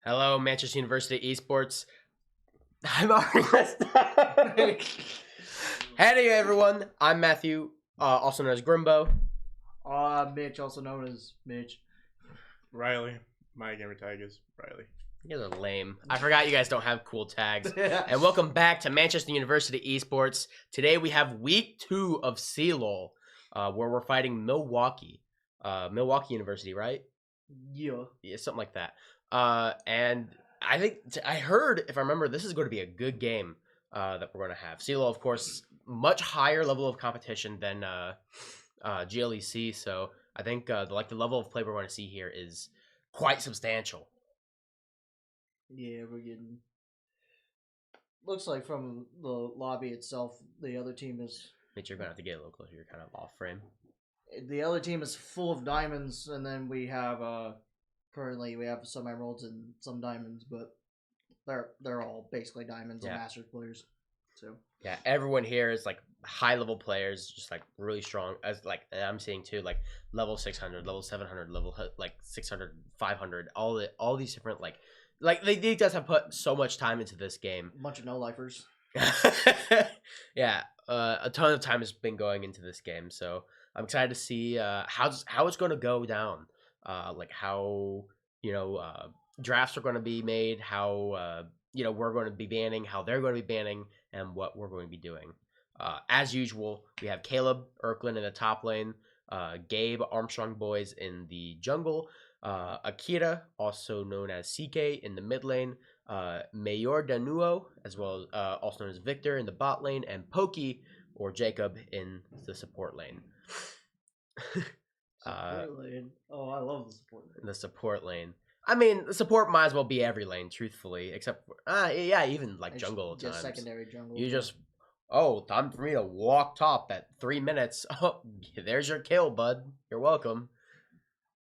Hello, Manchester University Esports. I'm already messed up. Hey everyone, I'm Matthew, also known as Grimbo. Mitch, also known as Mitch. Riley. My gamer tag is Riley. You guys are lame. I forgot you guys don't have cool tags. And welcome back to Manchester University Esports. Today we have week 2 of LoL, where we're fighting Milwaukee. Milwaukee University, right? Yeah. Yeah, something like that. And I think I heard, if I remember, this is going to be a good game that we're going to have. LoL, of course, much higher level of competition than GLEC, so I think the level of play we're going to see here is quite substantial. Yeah, we're getting. Looks like from the lobby itself, the other team is. Mitch, you're going to have to get a little closer. You're kind of off frame. The other team is full of diamonds, and then we have currently we have some emeralds and some diamonds, but they're all basically diamonds and masters players. So yeah, everyone here is like high level players, just like really strong. As like I'm seeing too, like level 600, level 700, level like 600, 500, all these different like they guys have put so much time into this game. A bunch of no lifers. Yeah, a ton of time has been going into this game, so I'm excited to see how it's going to go down. Like how drafts are going to be made, how we're going to be banning, how they're going to be banning, and what we're going to be doing. As usual, we have Caleb Erklin in the top lane, Gabe Armstrong Boys in the jungle, Akira, also known as CK, in the mid lane, Mayor Danuo, as well as also known as Victor in the bot lane, and Pokey or Jacob in the support lane. Support lane. Oh, I love the support lane. The support lane. I mean, the support might as well be every lane, truthfully, except for even like jungle at times. Secondary jungle. You just time for me to walk top at 3 minutes. Oh, there's your kill, bud. You're welcome.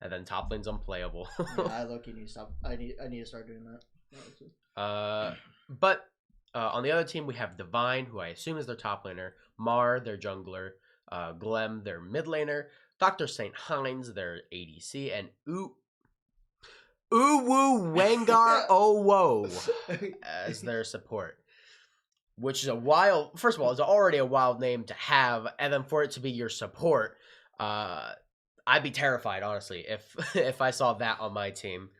And then top lane's unplayable. Yeah, I look. You need to stop. I need to start doing But that. on the other team we have Divine, who I assume is their top laner, Mar, their jungler, Glem, their mid laner, Dr. St. Hines, their ADC, and Uwu Wengar Owo as their support. Which is first of all, it's already a wild name to have, and then for it to be your support, I'd be terrified, honestly, if I saw that on my team.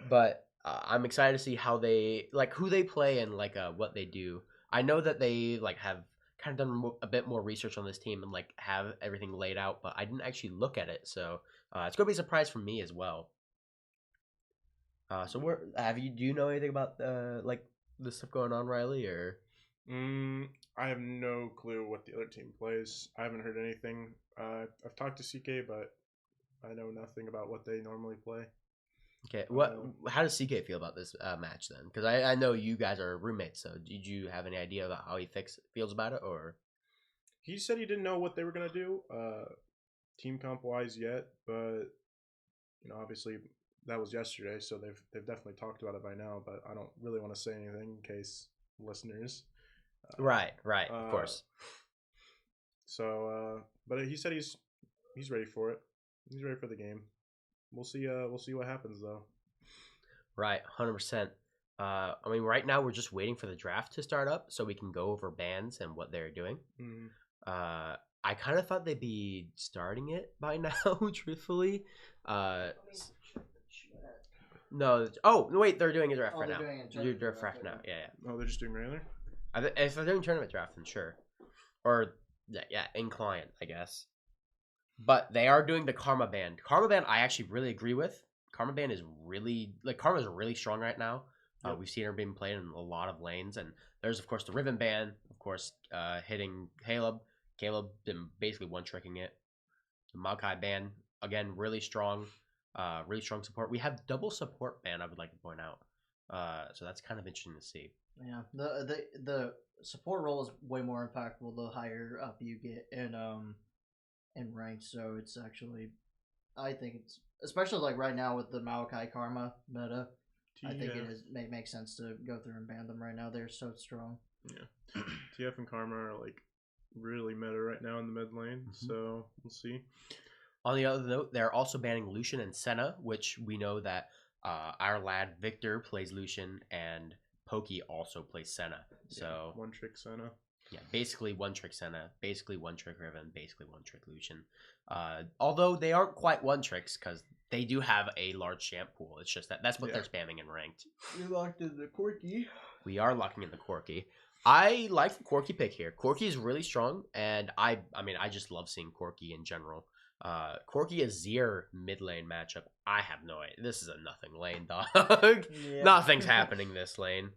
But I'm excited to see how who they play and what they do. I know that they have kind of done a bit more research on this team and have everything laid out, but I didn't actually look at it, so it's gonna be a surprise for me as well. So do you know anything about this stuff going on, Riley, or? I have no clue what the other team plays. I haven't heard anything. I've talked to CK, but I know nothing about what they normally play. Okay, how does CK feel about this match then? Because I know you guys are roommates, so did you have any idea about how he feels about it, or? He said he didn't know what they were gonna do, team comp wise yet, but obviously that was yesterday, so they've definitely talked about it by now. But I don't really want to say anything in case listeners. Right, of course. So, but he said he's ready for it. He's ready for the game. We'll see what happens though. Right, 100%. I mean, right now we're just waiting for the draft to start up so we can go over bans and what they're doing. Mm-hmm. I kind of thought they'd be starting it by now, truthfully. No. Oh, wait, they're doing a draft right now. They're doing a draft now. Yeah. Oh, they're just doing regular? If they're doing tournament draft, then sure. Or, yeah, in client, I guess. But they are doing the Karma ban. Karma ban, I actually really agree with. Karma ban is really Karma's really strong right now. Yep. We've seen her being played in a lot of lanes, and there's of course the Riven ban, of course, hitting Caleb. Caleb been basically one tricking it. The Maokai ban, again, really strong support. We have double support ban, I would like to point out. So that's kind of interesting to see. Yeah, the support role is way more impactful the higher up you get in rank. So it's actually, I think it's especially right now with the Maokai Karma meta. I think may make sense to go through and ban them right now. They're so strong. Yeah, TF and Karma are really meta right now in the mid lane. Mm-hmm. So we'll see. On the other note, they're also banning Lucian and Senna, which we know that Our lad Victor plays Lucian, and Pokey also plays Senna. So one trick Senna. yeah, basically one trick Senna, basically one trick Riven, basically one trick Lucian. Although they aren't quite one tricks because they do have a large champ pool. It's just that's what they're spamming in ranked. We locked in the Corki. We are locking in the Corki. I like the Corki pick here. Corki is really strong, and I mean, I just love seeing Corki in general. Corki Azir mid lane matchup. I have no idea. This is a nothing lane, dog. Yeah. Nothing's happening this lane.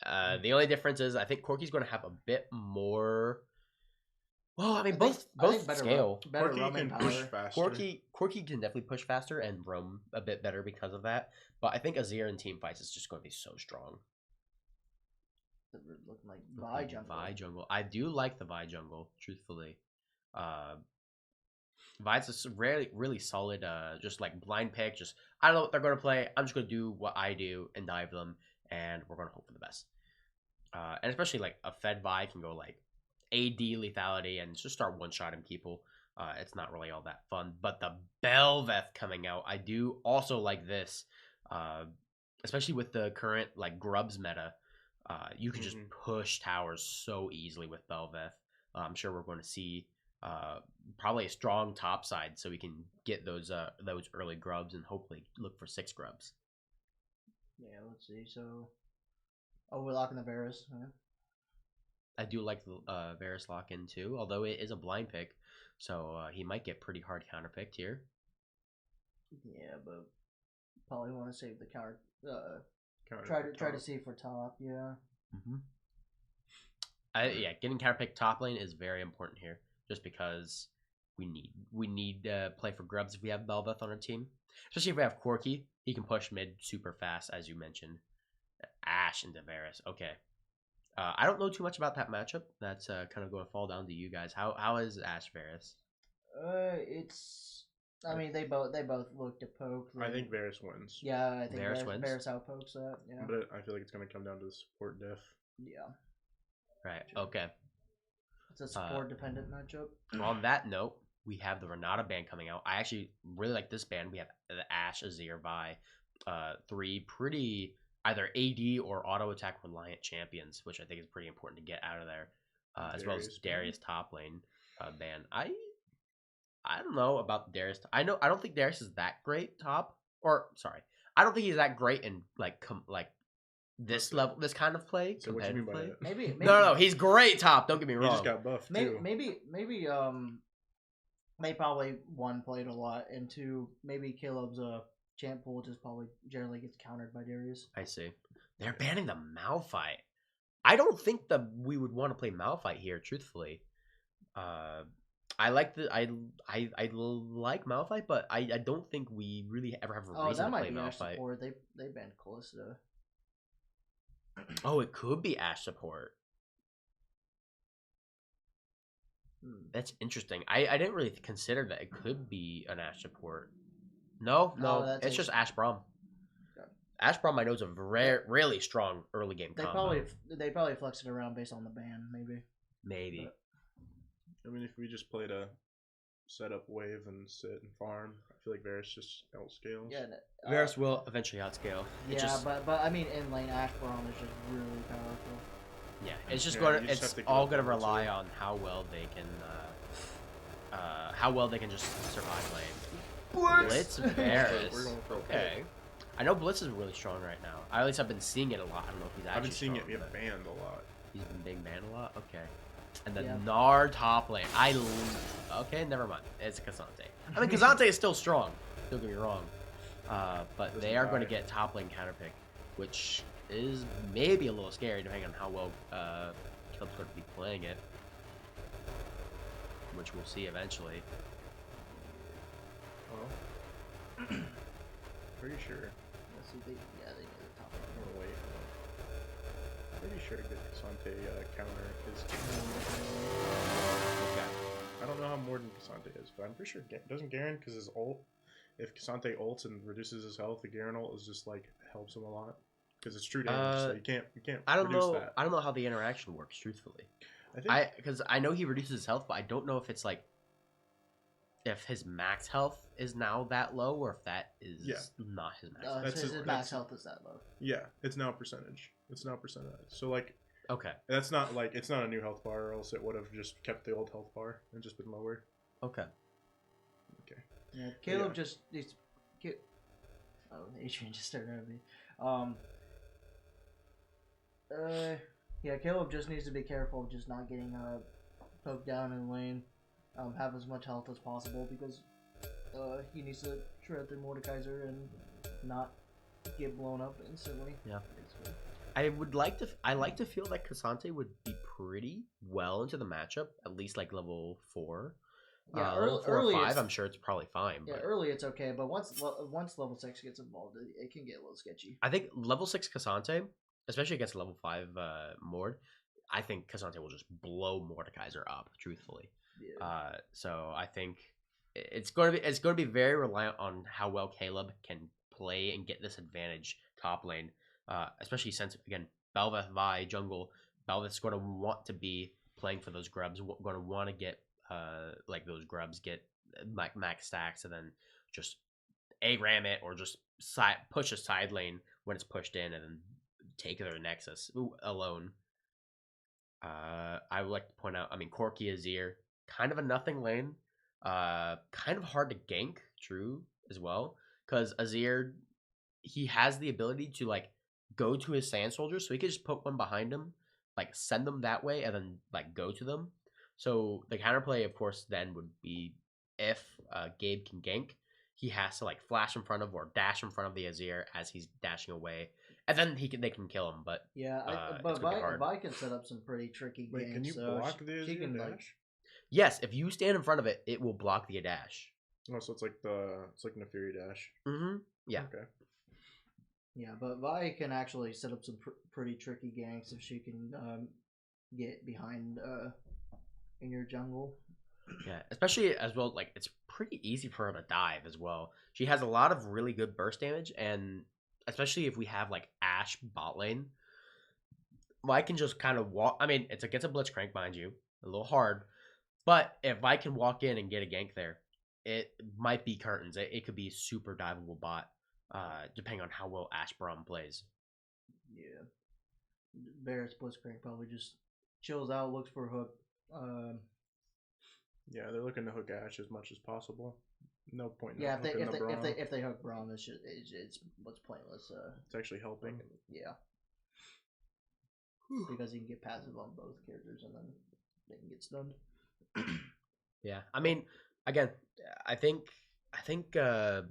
The only difference is I think Corki's going to have a bit more. Well, I mean, both scale. Better Corki roaming can power. push faster. Corki can definitely push faster and roam a bit better because of that. But I think Azir in team fights is just going to be so strong. Looking like Vi jungle. Vi jungle. I do like the Vi jungle, truthfully. Vi's a really solid, just like blind pick. Just I don't know what they're going to play. I'm just going to do what I do and dive them, and we're going to hope for the best. And especially like a Fed Vi can go like AD lethality and just start one-shotting people. It's not really all that fun. But the Belveth coming out, I do also like this, especially with the current like Grubs meta. You can just push towers so easily with Belveth. I'm sure we're going to see probably a strong top side so we can get those early grubs and hopefully look for 6 grubs. Yeah, let's see. So, we're locking the Varus. Huh? I do like the Varus lock in too, although it is a blind pick, so he might get pretty hard counterpicked here. Yeah, but probably want to save the counter. Counter Try to see for top. Yeah. Yeah, getting counterpicked top lane is very important here, just because we need play for grubs if we have Belveth on our team, especially if we have Corki. He can push mid super fast, as you mentioned. Ashe into Varus. Okay. I don't know too much about that matchup. That's kind of going to fall down to you guys. How is Ashe Varus? It's. I mean, they both look to poke. I think Varus wins. Yeah, I think Varus wins. Varus outpokes that. Yeah. But I feel like it's going to come down to the support diff. Yeah. Right. Okay. It's a support dependent matchup. On that note, we have the Renata band coming out. I actually really like this band. We have the Ashe, Azir, Vi, 3 pretty either AD or auto attack reliant champions, which I think is pretty important to get out of there, as well as Darius top lane band. I don't know about Darius. I don't think Darius is that great top. Or sorry, I don't think he's that great in like this level, this kind of play. So what do you mean by play. that? Maybe No, he's great top. Don't get me wrong. He just got buffed too. Maybe they probably one played a lot, and two maybe Caleb's champ pool just probably generally gets countered by Darius. I see. They're banning the Malphite. I don't think that we would want to play Malphite here, truthfully. I like I like Malphite, but I don't think we really ever have a reason to play Malphite. Or they banned Callista. Oh, it could be Ashe support. That's interesting. I didn't really consider that it could be an Ashe support. No, it's just Ashe Braum. Okay. Ashe Braum I know is a really strong early game combo. They probably flex it around based on the ban, maybe. But, I mean, if we just played a setup wave and sit and farm, I feel like Varus just outscales. Yeah, Varus will eventually outscale. Yeah, but I mean, in lane Ashe Braum is just really powerful. Yeah, it's just it's all gonna rely on how well they can just survive lane. Blitz Varus. We're going for okay. I know Blitz is really strong right now. At least I've been seeing it a lot. I don't know if he's actually. I've been seeing it strong, get banned a lot. He's been being banned a lot. Okay. And the Yeah. Gnar top lane. Okay, never mind. It's K'Sante. I mean, K'Sante is still strong. Don't get me wrong. But they are going to get top lane counterpick, which is maybe a little scary depending on how well Caleb's going to be playing it, which we'll see eventually. Oh. Pretty sure. Let's see, they get the top lane. Oh, wait. Pretty sure to get K'Sante counter is. Okay. I don't know how more than K'Sante is, but I'm pretty sure doesn't Garen, because his ult, if K'Sante ults and reduces his health, the Garen ult is just like helps him a lot because it's true damage, so you can't. I don't reduce know. that. I don't know how the interaction works, truthfully. I think Because I know he reduces his health, but I don't know if it's like if his max health is now that low, or if that is not his max health. His max health is that low. Yeah, it's now percentage. It's now percentage. So like, Okay. that's not like it's not a new health bar, or else it would have just kept the old health bar and just been lower. Okay. Okay. Yeah, Caleb just needs. Oh, Adrian just started at me. Yeah, Caleb just needs to be careful of just not getting poked down in lane. Have as much health as possible because he needs to shred through Mordekaiser and not get blown up instantly. Yeah. I like to feel that Cassante would be pretty well into the matchup, at least like level 4. Yeah, level 4 early or 5, I'm sure it's probably fine. Yeah, but early it's okay, but once level 6 gets involved, it can get a little sketchy. I think level 6 Cassante, especially against level 5 Mord, I think Cassante will just blow Mordekaiser up, truthfully. Yeah. So I think it's going to be very reliant on how well Caleb can play and get this advantage top lane, especially since again Belveth Vi jungle. Belveth's going to want to be playing for those grubs, going to want to get like those grubs, get max stacks, and then just ram it or just push a side lane when it's pushed in, and then take their nexus alone. I would like to point out, I mean, Corki Azir, kind of a nothing lane. Kind of hard to gank, true, as well. Because Azir, he has the ability to, like, go to his Sand Soldiers, so he could just put one behind him, like, send them that way, and then, like, go to them. So the counterplay, of course, then would be if Gabe can gank, he has to, like, flash in front of or dash in front of the Azir as he's dashing away. And then they can kill him, but yeah, but Vi can set up some pretty tricky games. Wait, can you block the Azir dash? Like, yes, if you stand in front of it, it will block the dash. Oh, so it's like Nefiri dash. Mm-hmm. Yeah. Okay. Yeah, but Vi can actually set up some pretty tricky ganks if she can get behind in your jungle. Yeah, especially as well, like, it's pretty easy for her to dive as well. She has a lot of really good burst damage, and especially if we have, like, Ashe bot lane, I can just kind of walk. I mean, it's against a Blitzcrank, mind you, a little hard, but if I can walk in and get a gank there, it might be curtains. It could be a super diveable bot, depending on how well Ashe Braum plays. Yeah, Barrett's Blitzcrank probably just chills out, looks for a hook. Yeah, they're looking to hook Ashe as much as possible. No point. Yeah, if they hook Braum, it's pointless. It's actually helping. Yeah, because he can get passive on both characters and then they can get stunned. Yeah, I mean, again, I think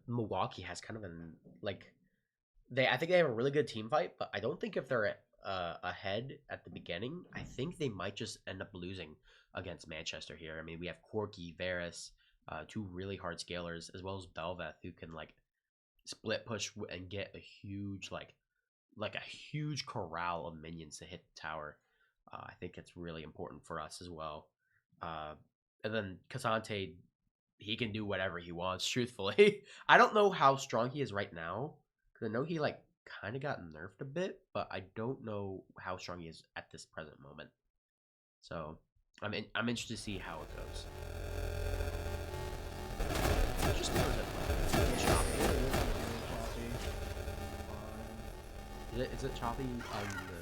Milwaukee has kind of an I think they have a really good team fight, but I don't think if they're ahead at the beginning, I think they might just end up losing against Manchester here. I mean, we have Corki, Varus, two really hard scalers, as well as Belveth, who can like split push and get a huge like a huge corral of minions to hit the tower. I think it's really important for us as well. And then Cassante, he can do whatever he wants, truthfully. I don't know how strong he is right now, because I know he like kind of got nerfed a bit, but I don't know how strong he is at this present moment. So I'm interested to see how it goes. Is it choppy on the...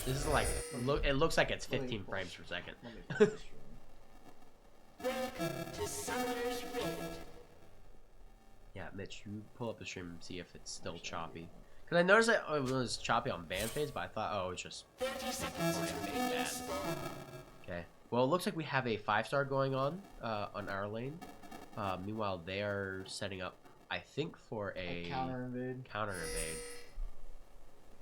This is like, it looks like it's 15 frames per second. Welcome to Summoner's Rift. Yeah, Mitch, you pull up the stream and see if it's still choppy. Because I noticed that it was choppy on band phase, but I thought, oh, it's just 30 seconds to bad. Okay. Well, it looks like we have a 5-star going on our lane. Meanwhile, they are setting up, I think, for a counter invade.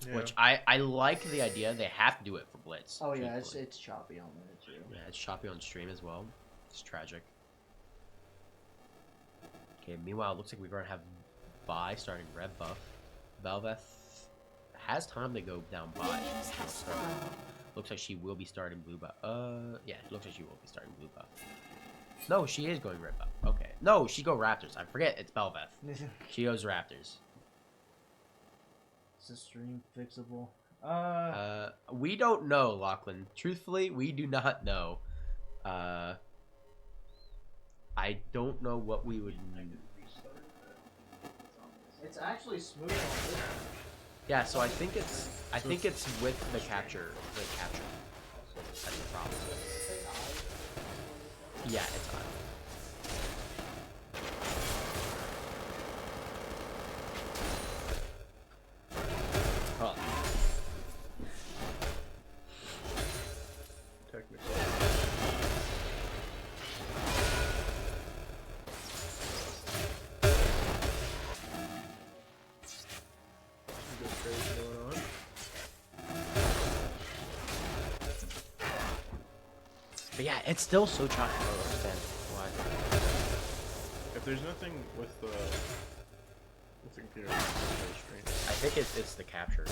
Yeah. Which I like the idea. They have to do it for Blitz. Oh yeah, it's choppy on there too. Yeah, it's choppy on stream as well. It's tragic. Okay, meanwhile, it looks like we're going to have Vi starting red buff. Belveth has time to go down bot. Looks like she will be starting blue buff. Yeah, it looks like she will be starting blue buff. No, she is going red buff. Okay. No, she go Raptors. I forget it's Belveth. She goes Raptors. Is the stream fixable? We don't know, Lachlan. Truthfully, we do not know. I don't know what we would need. It's actually smooth on this one. Yeah, so I think it's with the capture. That's the problem. Yeah, it's on. Oh. Technically. Some good trades going on. But yeah, it's still so choppy. I don't understand why. If there's nothing with the computer, it's very strange. I think it's the capture.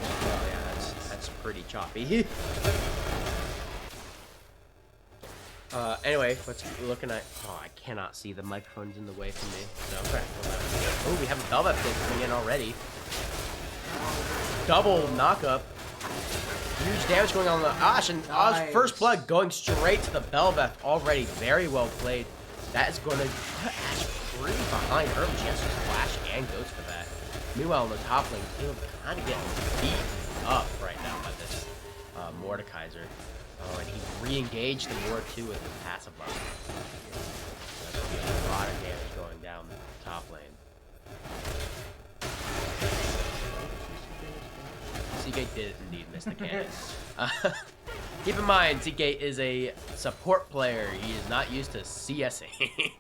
Oh yeah, that's pretty choppy. Anyway, let's looking at. Oh, I cannot see, the microphone's in the way for me. No, okay. Oh, we have a Velvet Pit coming in already. Double knockup. Huge damage going on the Ash, and Oz first blood going straight to the Belveth already. Very well played. That is going to put Ash pretty behind early. She has to flash and goes for that. Meanwhile, in the top lane, Caleb kind of getting beaten up right now by this Mordekaiser. Oh, and he re-engaged the Ward too with the passive buff. That's going to be a lot of damage going down the top lane. Seagate did indeed miss the cannon. Keep in mind, Seagate is a support player. He is not used to CSing.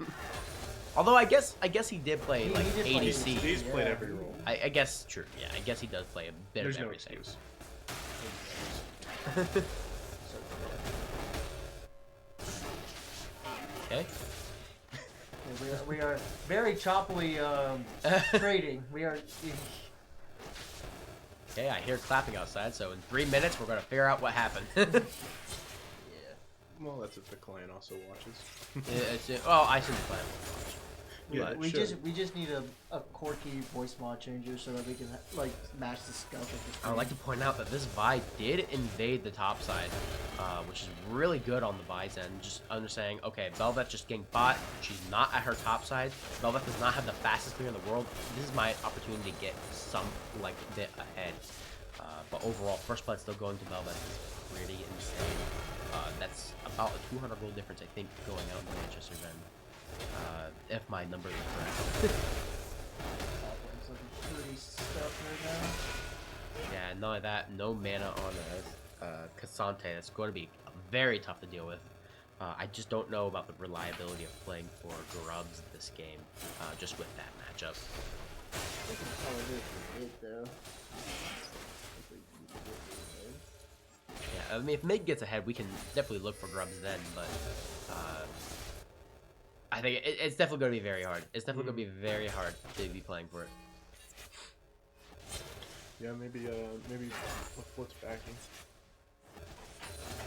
Although I guess he did play like he did play ADC. He's played every role. I guess true. Yeah, I guess he does play a bit There's of no everything. excuse. Okay. We are very choppily trading. We are. Okay, I hear clapping outside, so in 3 minutes we're gonna figure out what happened. Yeah. Well, that's if the clan also watches. Well, I shouldn't play. Yeah, We it just should. need a quirky voice mod changer so that we can like match the scuff of the I would like to point out that this Vi did invade the top side, which is really good on the Vi's end. Just understanding, okay, Belveth just getting bot. She's not at her top side. Belveth does not have the fastest clear in the world. This is my opportunity to get some like bit ahead. But overall, first blood still going to Belveth is pretty insane. That's about a 200 gold difference, I think, going out in the Manchester then. If my numbers are correct. Pretty stuff right now. Yeah, none of that. No mana on Cassante. That's going to be very tough to deal with. I just don't know about the reliability of playing for Grubs this game, just with that matchup. Yeah, I mean, if Mid gets ahead, we can definitely look for Grubs then, but I think it's definitely going to be very hard. It's definitely going to be very hard to be playing for it. Yeah, maybe with Foot's backing.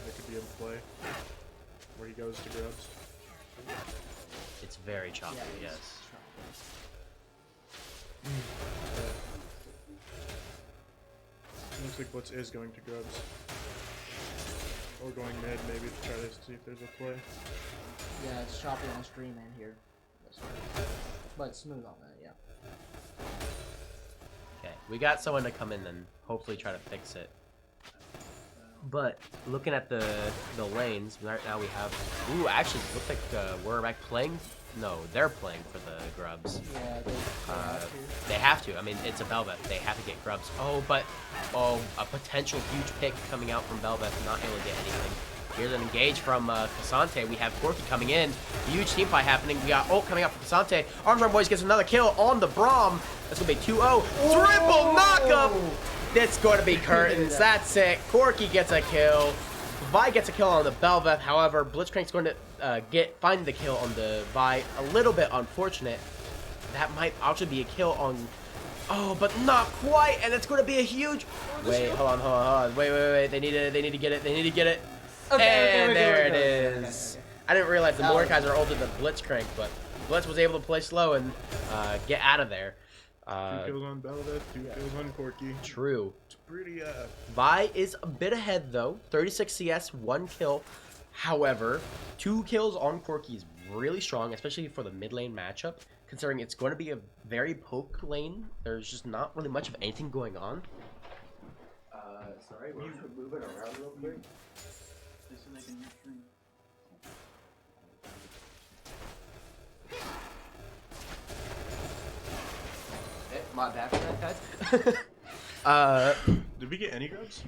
That could be in play. Where he goes to Grubs. It's very choppy, Yeah, yes. Looks like Blitz is going to Grubs. Or going mid, maybe, to try to see if there's a play. Yeah, it's choppy on stream and here. But it's smooth on that, yeah. Okay, we got someone to come in and hopefully try to fix it. But looking at the lanes, right now we have. Ooh, actually, it looks like we're like playing. No, they're playing for the Grubs. Yeah, They have to. I mean, it's a Belveth. They have to get Grubs. Oh, but a potential huge pick coming out from Belveth, not able to get anything. Here's an engage from Cassante. We have Corky coming in. Huge team fight happening. We got ult coming out from Cassante. Armstrong Boys gets another kill on the Braum. That's going to be 2-0. Triple knockup! That's going to be curtains. That's it. Corky gets a kill. Vi gets a kill on the Belveth. However, Blitzcrank's going to find the kill on the Vi. A little bit unfortunate. That might actually be a kill on... Oh, but not quite. And it's going to be a huge... Wait, hold on. Wait. They need to get it. Okay, And there it Okay. is. I didn't realize the Mordekaiser ulted the Blitzcrank, but Blitz was able to play slow and get out of there. Two kills on Belva, two kills on Corky. True. It's pretty Vi is a bit ahead though. 36 CS, 1 kill. However, 2 kills on Corky is really strong, especially for the mid lane matchup, considering it's going to be a very poke lane. There's just not really much of anything going on. Sorry, we're moving around real quick. My bad for that, guys. Did we get any grubs?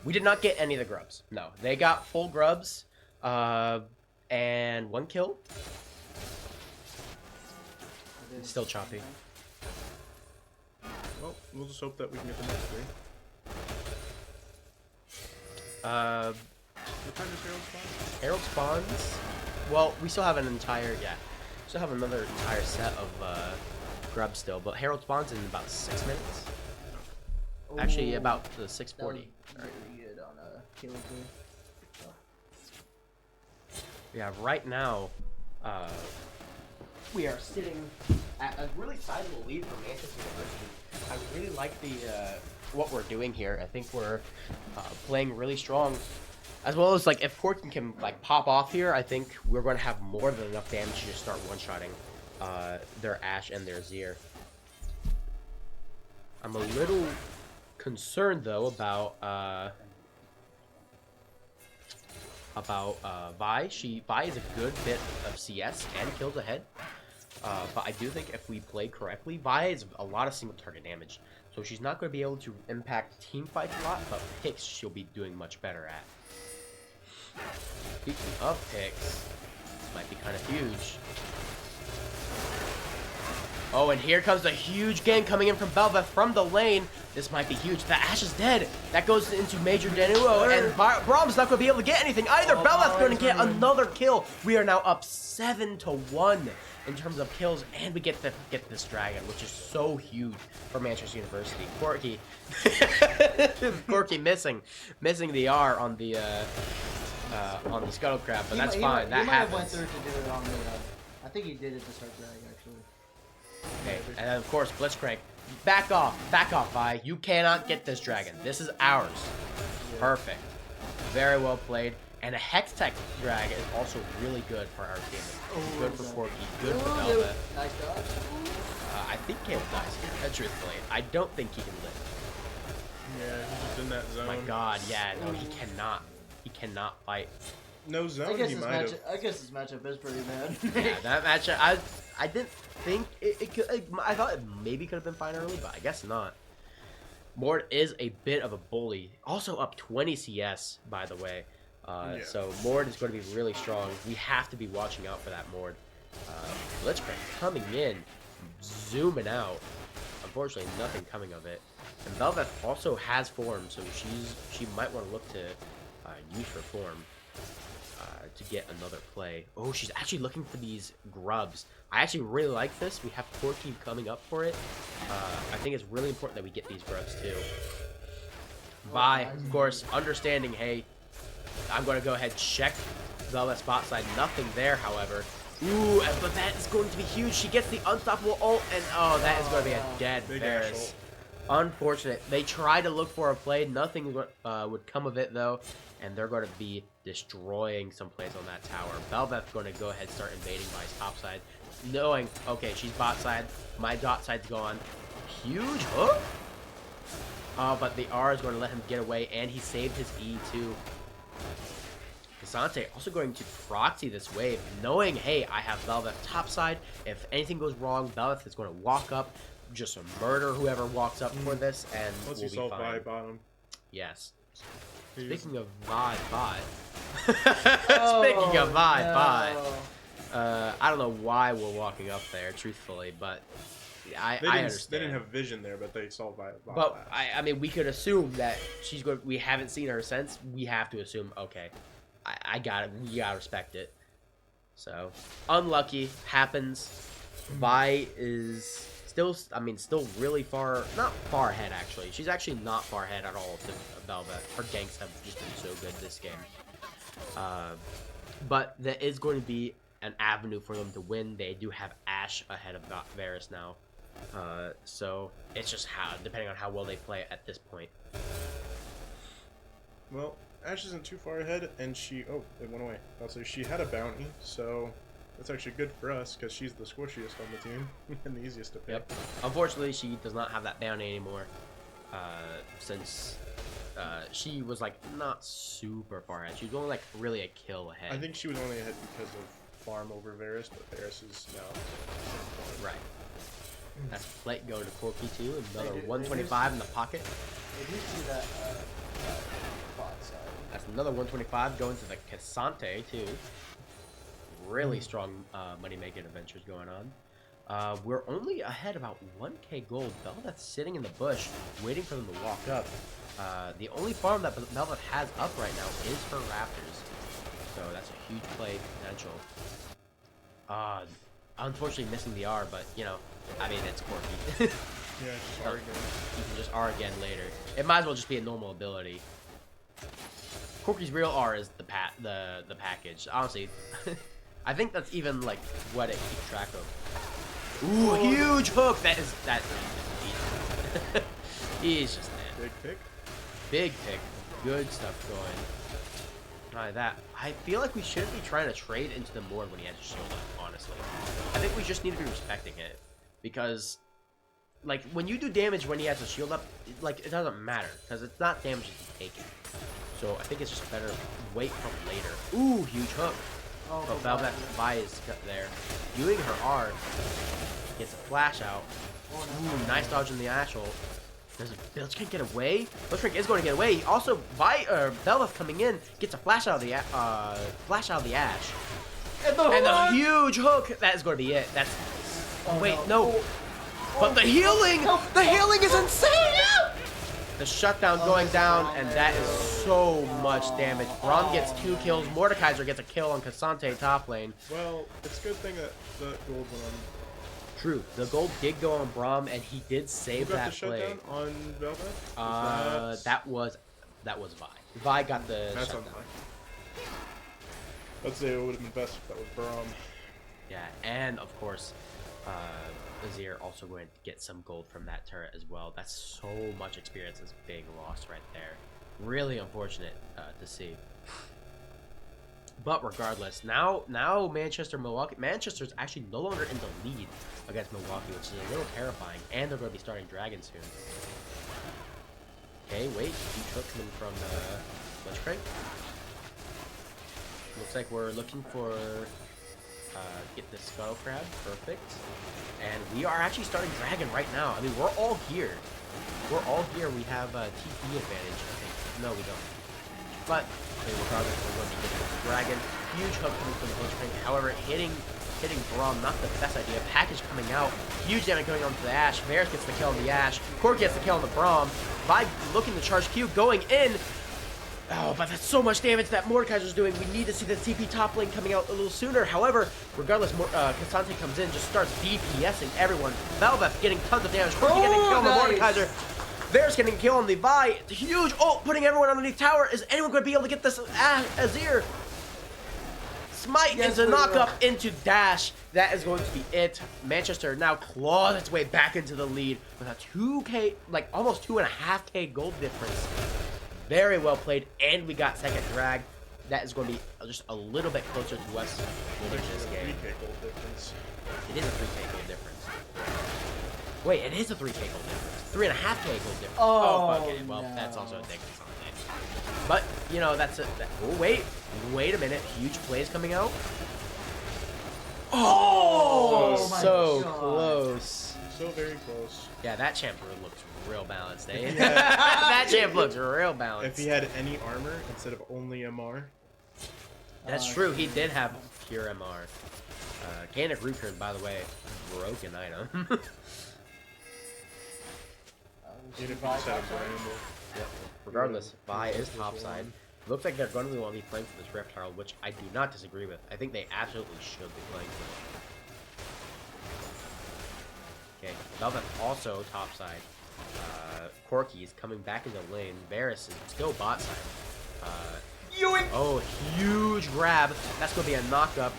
We did not get any of the grubs. No, they got full grubs, and 1 kill. Still choppy. Well, we'll just hope that we can get the next 3. What time does Herald spawn? Herald spawns. Well, we still have an entire still have another entire set of grubs still, but Herald spawns in about 6 minutes. Actually, about the 6:40. Really good on killing too. Yeah, right now, we are sitting at a really sizable lead for Manchester University. I really like the what we're doing here. I think we're playing really strong, as well as like if Corky can like pop off here, I think we're going to have more than enough damage to start one-shotting their Ashe and their Zir. I'm a little concerned though about Vi. Vi is a good bit of CS and kills ahead. But I do think if we play correctly, Vi has a lot of single target damage. So she's not going to be able to impact team fights a lot, but picks she'll be doing much better at. Speaking of picks, this might be kind of huge. Oh, and here comes a huge gank coming in from Belva from the lane. This might be huge. The Ashe is dead. That goes into Major Denuo, and Brahm's not going to be able to get anything either. Belva's going to get another kill. We are now up 7-1 in terms of kills, and we get this dragon, which is so huge for Manchester University. Corky, Corky missing the R on the scuttle crab, but that's fine. That happens. Went through to do it on the. I think he did it to start drag actually. Okay, and then of course Blitzcrank. Back off, Vi. You cannot get this dragon. This is ours. Yeah. Perfect. Very well played. And a Hextech drag is also really good for our team. Good for Corky. Good for Belva. Nice dodge. I think Caleb dies here. Truthfully, I don't think he can live. Yeah, he's just in that zone. My God, yeah, no, he cannot. He cannot fight. No zone. I guess this matchup is pretty bad. Yeah, that matchup. I didn't think it could. I thought it maybe could have been fine early, but I guess not. Mord is a bit of a bully. Also up 20 CS, by the way. So Mord is going to be really strong. We have to be watching out for that Mord. Blitzcrank coming in, zooming out. Unfortunately, nothing coming of it. And Belveth also has form, so she might want to look to use her form to get another play. Oh, she's actually looking for these grubs. I actually really like this. We have Corky coming up for it. I think it's really important that we get these grubs too. Vi, of course, understanding, hey, I'm going to go ahead and check Velvet's bot side. Nothing there, however. Ooh, but that is going to be huge. She gets the unstoppable ult, and oh, that is going to be a dead Varus. Unfortunate. They try to look for a play. Nothing would come of it, though. And they're going to be destroying some plays on that tower. Belveth's going to go ahead and start invading by his top side. Knowing, okay, she's bot side. My dot side's gone. Huge hook. But the R is going to let him get away, and he saved his E, too. Casante also going to proxy this wave, knowing, hey, I have Belveth top side. If anything goes wrong, Belveth is going to walk up, just murder whoever walks up for this, and once we'll you solve be fine. Vi bottom. Yes. He's... Speaking of Vi bot. Speaking of Vi bot. I don't know why we're walking up there, truthfully, but I understand. They didn't have vision there, but they solved Vi bot. But I mean, we could assume that she's going. We haven't seen her since. We have to assume. Okay, I got it. We gotta respect it. So unlucky happens. Vi is still, I mean, still really far, not far ahead actually. She's actually not far ahead at all to Belva. Her ganks have just been so good this game. But there is going to be an avenue for them to win. They do have Ashe ahead of Varus now. So it's just depending on how well they play at this point. Well, Ash isn't too far ahead, and oh, it went away. Also, she had a bounty, so that's actually good for us because she's the squishiest on the team and the easiest to pick. Yep. Unfortunately, she does not have that bounty anymore, since she was like not super far ahead. She was only like really a kill ahead. I think she was only ahead because of farm over Varus, but Varus is now right. That's plate going to Corky too. Another 125 in the pocket. They do see that bot side. That's another 125 going to the Cassante too. Really strong money-making adventures going on. We're only ahead about 1k gold. Belveth's sitting in the bush, waiting for them to walk up. The only farm that Belveth has up right now is her Raptors. So that's a huge play potential. Unfortunately missing the R, but you know, I mean, it's Corky. Yeah, just R again. You can just R again later. It might as well just be a normal ability. Corky's real R is the package. Honestly, I think that's even like what it keeps track of. Ooh, huge hook! That. He's just dead. Big pick. Big pick. Good stuff going. That I feel like we shouldn't be trying to trade into the board when he has a shield up, honestly. I think we just need to be respecting it. Because, like, when you do damage when he has a shield up, like, it doesn't matter. Because it's not damage he's taking. So I think it's just better wait till later. Ooh, huge hook. But Velvet Vi is there. Doing her R. Gets a flash out. Ooh, nice dodge in the actual. Does Blitzcrank get away? Blitzcrank is going to get away. Also, Belveth coming in gets a flash out of the Ash. And the huge hook. That is going to be it. That's. Oh, wait, no. But the healing is insane. The shutdown going down, and that is so much damage. Braum gets 2 kills. Mordekaiser gets a kill on Cassante top lane. Well, it's a good thing that the gold went on. True, the gold did go on Braum, and he did save that play. Who got the shutdown on Velvet? That was Vi. Vi got the That's shutdown. on Vi. Let's say it would have been best if that was Braum. Yeah, and of course, Azir also going to get some gold from that turret as well. That's so much experience. This big loss right there. Really unfortunate to see. But regardless, now Milwaukee. Manchester's actually no longer in the lead against Milwaukee, which is a little terrifying. And they're going to be starting Dragon soon. Okay, wait. Huge hook coming from Blitzcrank. Looks like we're looking for get the Scuttle Crab. Perfect. And we are actually starting Dragon right now. I mean, we're all here. We're all here. We have a TP advantage, I think. No, we don't. But regardless, we're going to be getting the Dragon. Huge hook coming from the Blitzcrank. However, hitting Braum, not the best idea. Package coming out. Huge damage going on to the Ash. Varus gets the kill on the Ash. Cork gets the kill on the Braum. Vi looking to charge Q, going in. Oh, but that's so much damage that Mordekaiser's doing. We need to see the TP top lane coming out a little sooner. However, regardless, Cassante comes in, just starts DPSing everyone. Velvet getting tons of damage. Corky getting killed on the Mordekaiser. Varus getting killed on the Vi. The huge ult putting everyone underneath tower. Is anyone going to be able to get this Azir? Smite into knock up into dash. That is going to be it. Manchester now claws its way back into the lead with a 2k, like almost 2.5k gold difference. Very well played, and we got second drag. That is going to be just a little bit closer to us winning this game. 3k gold difference. It is a 3k gold difference. Wait, it is a 3k gold difference. 3.5k gold difference. Oh, okay. Well, no. that's also a difference on it. But, you know, that's it. Oh, wait a minute. Huge plays coming out. Oh, my so God. close. So very close. Yeah, that champ looks real balanced, eh? That champ looks real balanced. If he had any armor instead of only MR. That's true. He did have pure MR. Canic Root Turn, by the way, broken item. Even if he just had a Bramble. Yep. Regardless, Vi is topside. Looks like they're going to want to be playing for this Rift Herald, which I do not disagree with. I think they absolutely should be playing for it. Okay, Velvet also topside. Corky is coming back into lane. Varus is still bot side. Oh, huge grab. That's going to be a knock up.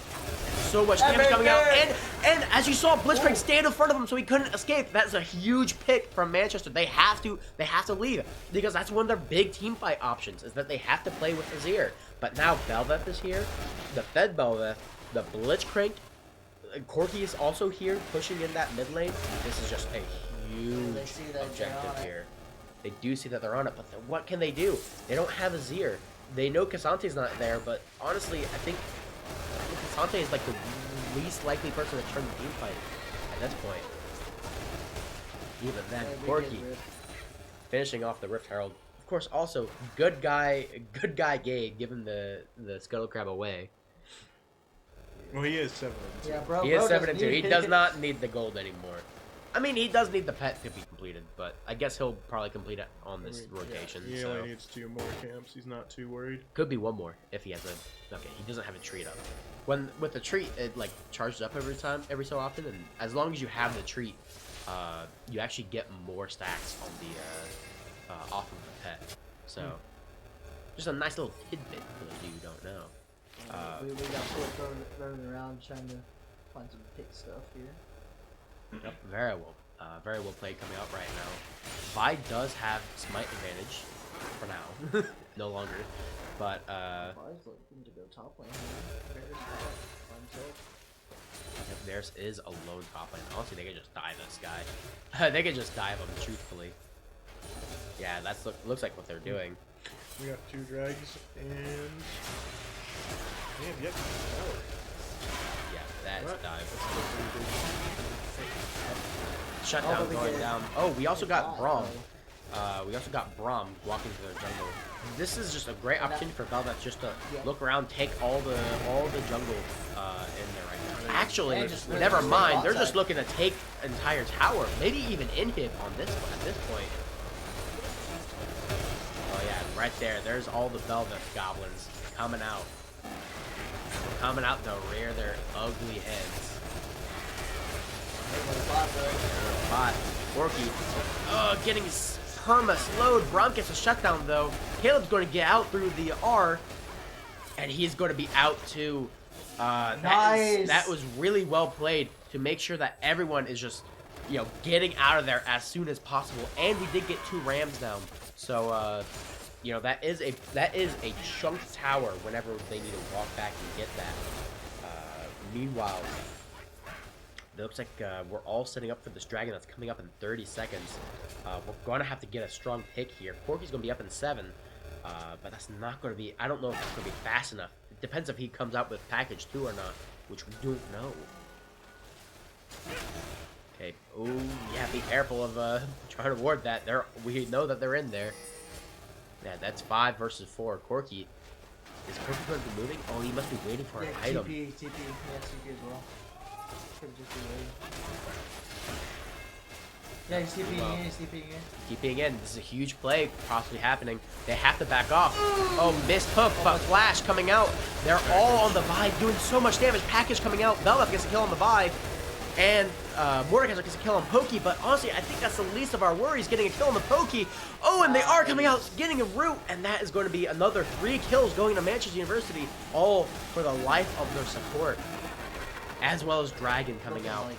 so much damage coming out, Everything! and as you saw, Blitzcrank stand in front of him so he couldn't escape. That's a huge pick from Manchester. They have to leave because that's one of their big team fight options is that they have to play with Azir. But now Belveth is here, the Fed Belveth, the Blitzcrank, Corki is also here pushing in that mid lane. This is just a huge objective here. They do see that they're on it, but what can they do? They don't have Azir. They know Casante's not there, but honestly, I think Casante is like the least likely person to turn the team fight at this point. Even then, Corki finishing off the Rift Herald. Of course, also good guy Gabe giving the Scuttle Crab away. Well, he is 7-2. Yeah, bro. He is 7-2. He does not need the gold anymore. I mean, he does need the pet to be completed, but I guess he'll probably complete it on this rotation. He so. only needs 2 more camps. He's not too worried. Could be one more if he has a. Okay, he doesn't have a treat up. When with the treat, it like charges up every so often, and as long as you have the treat, you actually get more stacks on the off of the pet. So, just a nice little tidbit for those of you who don't know. We got Fort running around trying to find some pick stuff here. Yep, very well played coming out right now. Vi does have smite advantage for now, no longer, but Vi's looking to go top lane here. If theirs is a lone top lane, honestly, they could just die this guy. They could just dive him, truthfully. Yeah, that's looks like what they're doing. We got 2 drags and damn, yet Yeah, that's what? dive. Shutdown going down. Oh, we also got Braum. We also got Braum walking to their jungle. This is just a great opportunity for Velvet just to look around, take all the jungle in there right now. Actually, never mind. They're just looking to take entire tower, maybe even inhib on this at this point. Oh yeah, right there. There's all the Velvet goblins coming out. Coming out to rear their ugly heads. Bot. Orky. Getting perma slowed. Braum gets a shutdown though. Caleb's going to get out through the R. And he's going to be out too. Nice. That was really well played to make sure that everyone is just, getting out of there as soon as possible. And we did get 2 Rams down. So, that is a chunked tower whenever they need to walk back and get that. Meanwhile, it looks like we're all setting up for this dragon that's coming up in 30 seconds. We're going to have to get a strong pick here. Corky's going to be up in 7, but that's not going to be... I don't know if that's going to be fast enough. It depends if he comes out with package 2 or not, which we don't know. Okay. Oh, yeah, be careful of trying to ward that. We know that they're in there. Yeah, that's 5 versus 4. Corky. Is Corky going to be moving? Oh, he must be waiting for an item. TP. Yeah, TP as well. Could just be waiting. Yeah, he's TPing in, he's TPing in. TPing in. This is a huge play possibly happening. They have to back off. Oh, missed hook, but flash coming out. They're all on the Vi, doing so much damage. Package coming out. Belveth gets a kill on the Vi. And Mordekaiser gets a kill on Pokey, but honestly, I think that's the least of our worries, getting a kill on the Pokey. Oh, and they are coming out, getting a root, and that is going to be another 3 kills going to Manchester University, all for the life of their support. As well as Dragon coming out.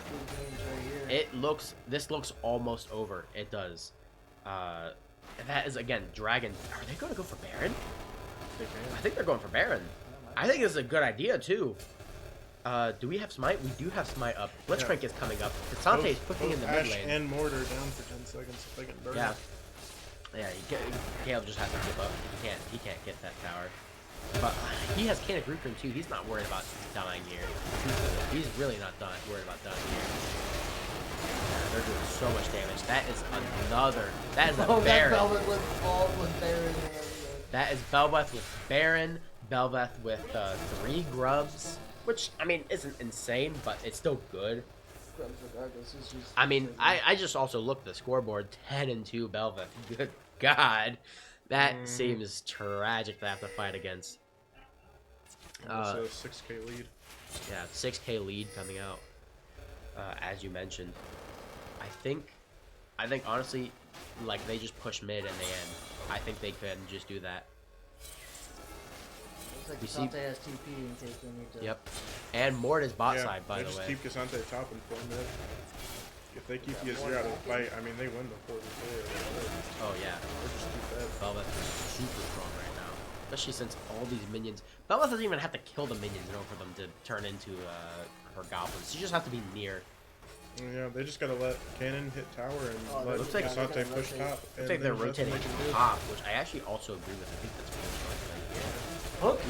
This looks almost over. It does. That is, again, Dragon. Are they going to go for Baron? I think they're going for Baron. I think this is a good idea, too. Do we have Smite? We do have Smite up. Blitzcrank is coming up. Kasante is pushing in the mid lane. And Mortar down for 10 seconds if they can burn. Yeah. Yeah, Caleb just has to give up. He can't get that tower. But he has Can of Grouping too. He's not worried about dying here. He's really not worried about dying here. Yeah, they're doing so much damage. That is another. That is a Baron. That is Belveth with Baron. Belveth with 3 grubs. Which, I mean, isn't insane, but it's still good. I mean, I just also looked at the scoreboard. 10-2 Belveth. Good God. That seems tragic to have to fight against. So 6K lead. Yeah, 6K lead coming out. As you mentioned. I think honestly, like, they just push mid and they end. I think they could just do that. Looks like Kasante has TP in case they need to... Yep. And Mort is bot Yeah, side, by they the just way. keep Cassante top and play mid. If they keep Yazir out of the fight, I mean, they win the 4v4. Oh, yeah. They're just too fed. Belveth is super strong right now. Especially since all these minions... Belveth doesn't even have to kill the minions in order for them to turn into her goblins. You just have to be near. Yeah, they just gotta let Cannon hit tower and let looks like- Cassante push top. Looks like they're rotating top, which I actually also agree with. I think that's really strong right here. Hook.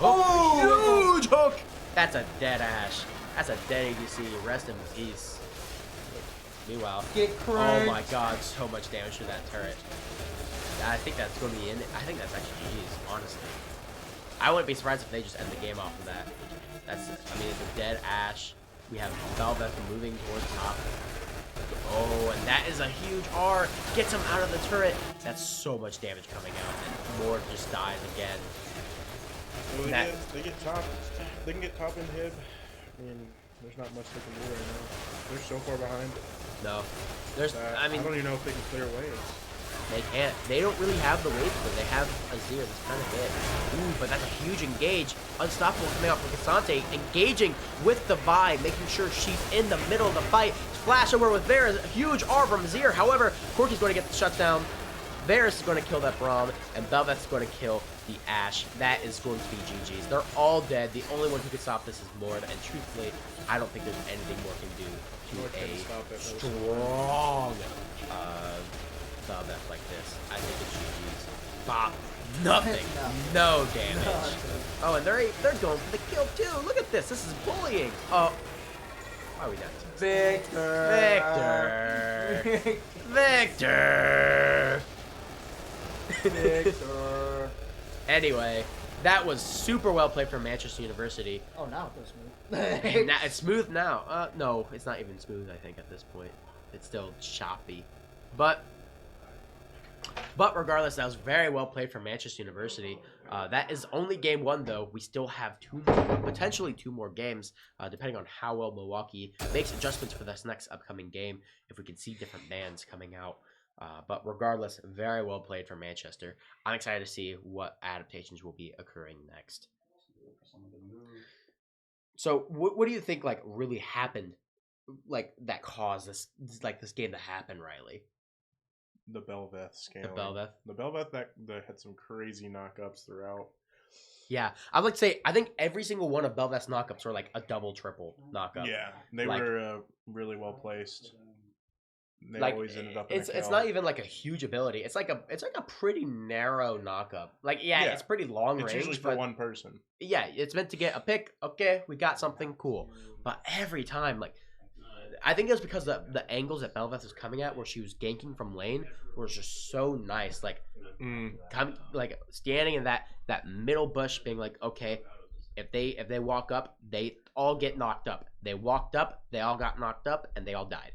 Oh! Huge hook! That's a dead Ash. That's a dead ADC. Rest in peace. Meanwhile, Get oh cranked. my god, so much damage to that turret. I think that's going to be in it. I think that's actually GG's, honestly. I wouldn't be surprised if they just end the game off of that. That's, I mean, it's a dead Ash. We have Belveth moving towards top. Oh, and that is a huge R. Gets him out of the turret. That's so much damage coming out. And Mort just dies again. Well, That- they get top. They can get top in Hib. I mean, there's not much they can do right now. They're so far behind. No. There's, That I mean, I don't even know if they can clear waves. they can't. They don't really have the wave, but they have Azir. That's kind of it. Ooh, but that's a huge engage. Unstoppable coming out from Cassante. Engaging with the Vi, making sure she's in the middle of the fight. Flash over with Varus. A huge R from Azir. However, Corki's going to get the shutdown. Varus is going to kill that Braum, and Belveth's going to kill the Ash. That is going to be GG's. They're all dead. The only one who can stop this is Mord, and truthfully, I don't think there's anything Mord can do Mord to can't a stop it, though. strong Belveth like this. I think it's GG's. Bop. Nothing. No damage. Oh, and they're going for the kill too. Look at this. This is bullying. Oh. Why are we done? Victor. Victor. Victor. Anyway, that was super well played from Manchester University. Oh, now it goes smooth. And now, it's smooth now. No, it's not even smooth, I think, at this point. It's still choppy. But regardless, that was very well played from Manchester University. That is only game one, though. We still have potentially two more games, depending on how well Milwaukee makes adjustments for this next upcoming game, if we can see different bans coming out. But regardless, very well played from Manchester. I'm excited to see what adaptations will be occurring next. So, what do you think like really happened, like that caused this game to happen, Riley? The Belveth scaling. The Belveth. The Belveth that had some crazy knockups throughout. Yeah, I'd like to say I think every single one of Belveth's knockups were like a double, triple knockup. Yeah, they Like- were really well placed. They Like always ended up in it's a kill. not even like a huge ability. It's like a pretty narrow knockup. Like yeah. Yeah. It's pretty long It's range. usually for but one person. yeah, it's meant to get a pick. Okay, we got something cool. But every time, like, I think it's because the angles that Belveth was coming at, where she was ganking from lane, was just so nice. Like, standing in that middle bush, being like, okay, if they walk up, they all get knocked up. They walked up, they all got knocked up, and they all died.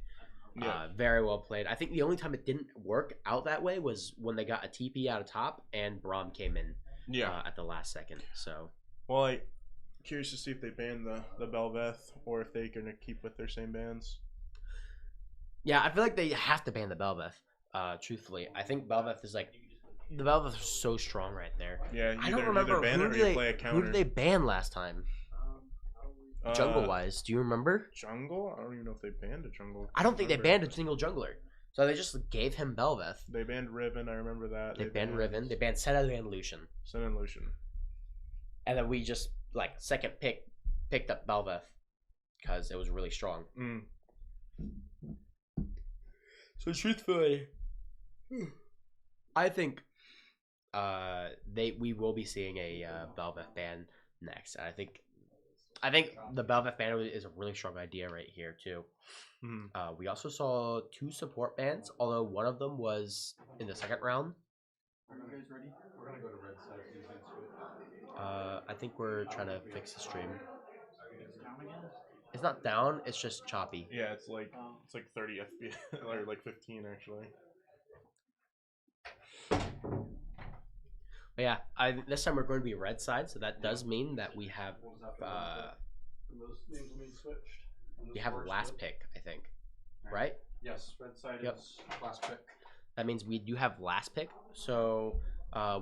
Yeah. Very well played. I think the only time it didn't work out that way was when they got a TP out of top and Braum came in at the last second. So, Well, like, curious to see if they ban the Belveth or if they're gonna keep with their same bans. yeah, I feel like they have to ban the Belveth. Truthfully, I think Belveth is like the Belveth is so strong right there. Yeah, I don't either remember ban who it or did you they play a counter. who did they ban last time. Jungle wise, do you remember? Jungle? I don't even know if they banned a jungle. I don't think they banned a single jungler. So they just gave him Belveth. They banned Riven. I remember that. They banned Riven. They banned Senna and Lucian. Sen and Lucian. And then we just like second picked up Belveth because it was really strong. So truthfully, I think we will be seeing a Belveth ban next. And I think the Belveth ban is a really strong idea right here too. We also saw 2 support bans, although one of them was in the second round. Are you guys ready? We're gonna go to red side. I think we're trying to fix the stream. It's down again? It's not down, it's just choppy. Yeah, it's like 30 FPS or like 15 actually. But yeah, this time we're going to be red side, so that does mean that we have Those names will be switched. we have last pick, I think, right? Yes, red side Yep. is last pick. That means we do have last pick, so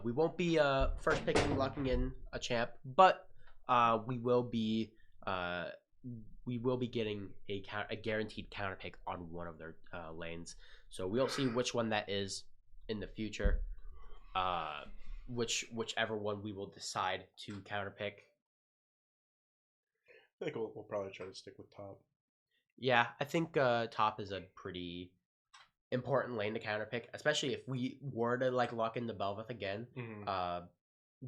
we won't be first picking locking in a champ, but we will be we will be getting a guaranteed counter pick on one of their lanes. So we'll see which one that is in the future. Whichever one we will decide to counter pick. I think we'll probably try to stick with top. Yeah, I think top is a pretty important lane to counter pick, especially if we were to like lock into Belveth again. Mm-hmm.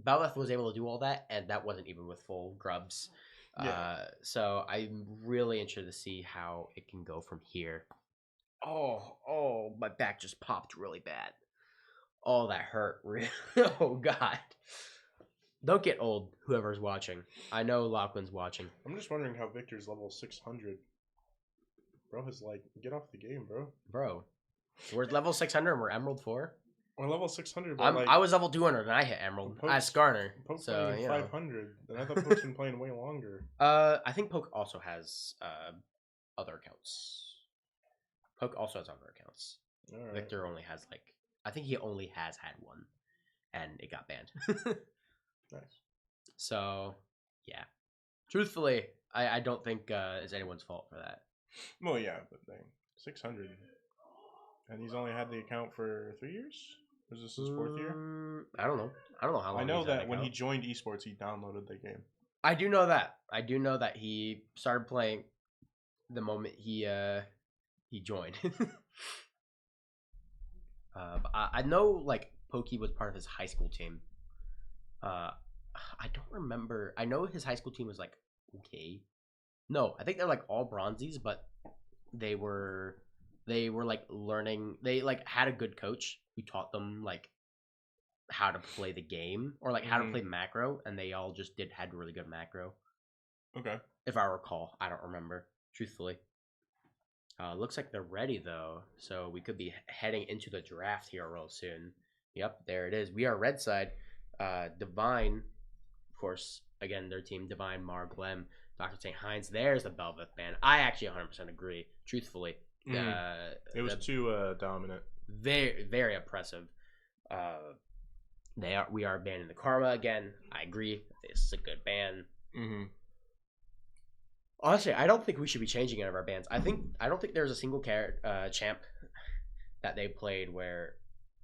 Belveth was able to do all that, and that wasn't even with full grubs. Yeah. So I'm really interested to see how it can go from here. Oh, my back just popped really bad. Oh, that hurt. Oh, God. Don't get old, whoever's watching. I know Lachlan's watching. I'm just wondering how Victor's level 600. Bro is like, get off the game, bro. Bro, we're level 600 and we're Emerald 4. We're level 600, but I was level 200 and I hit Emerald as Skarner. Poke's So, playing you know. 500, and I thought Poke's been playing way longer. I think Poke also has other accounts. Poke also has other accounts. All right. Victor only has I think he only has had one, and it got banned. Nice. So, yeah. Truthfully, I don't think it's anyone's fault for that. Well, yeah, but dang, 600, and he's only had the account for 3 years. Is this his 4th year? I don't know. I don't know how long. I know he's had that when he account. joined Esports, he downloaded the game. I do know that. I do know that he started playing the moment he joined. But I know like Pokey was part of his high school team. I don't remember. I know his high school team was like okay. No, I think they're like all bronzies, but they were like learning. They like had a good coach who taught them like how to play the game or like how to play macro, and they all just had really good macro. Okay. If I recall, I don't remember truthfully. Looks like they're ready though, so we could be heading into the draft here real soon. Yep, there it is. We are red side. Divine, of course. Again, their team: Divine, Mar, Glem, Dr. St. Heinz. There's the Belveth ban. I actually 100% agree. Truthfully, it was too dominant. Very, very oppressive. We are banning the Karma again. I agree. This is a good ban. Mm-hmm. Honestly, I don't think we should be changing any of our bans. I don't think there's a single champ that they played where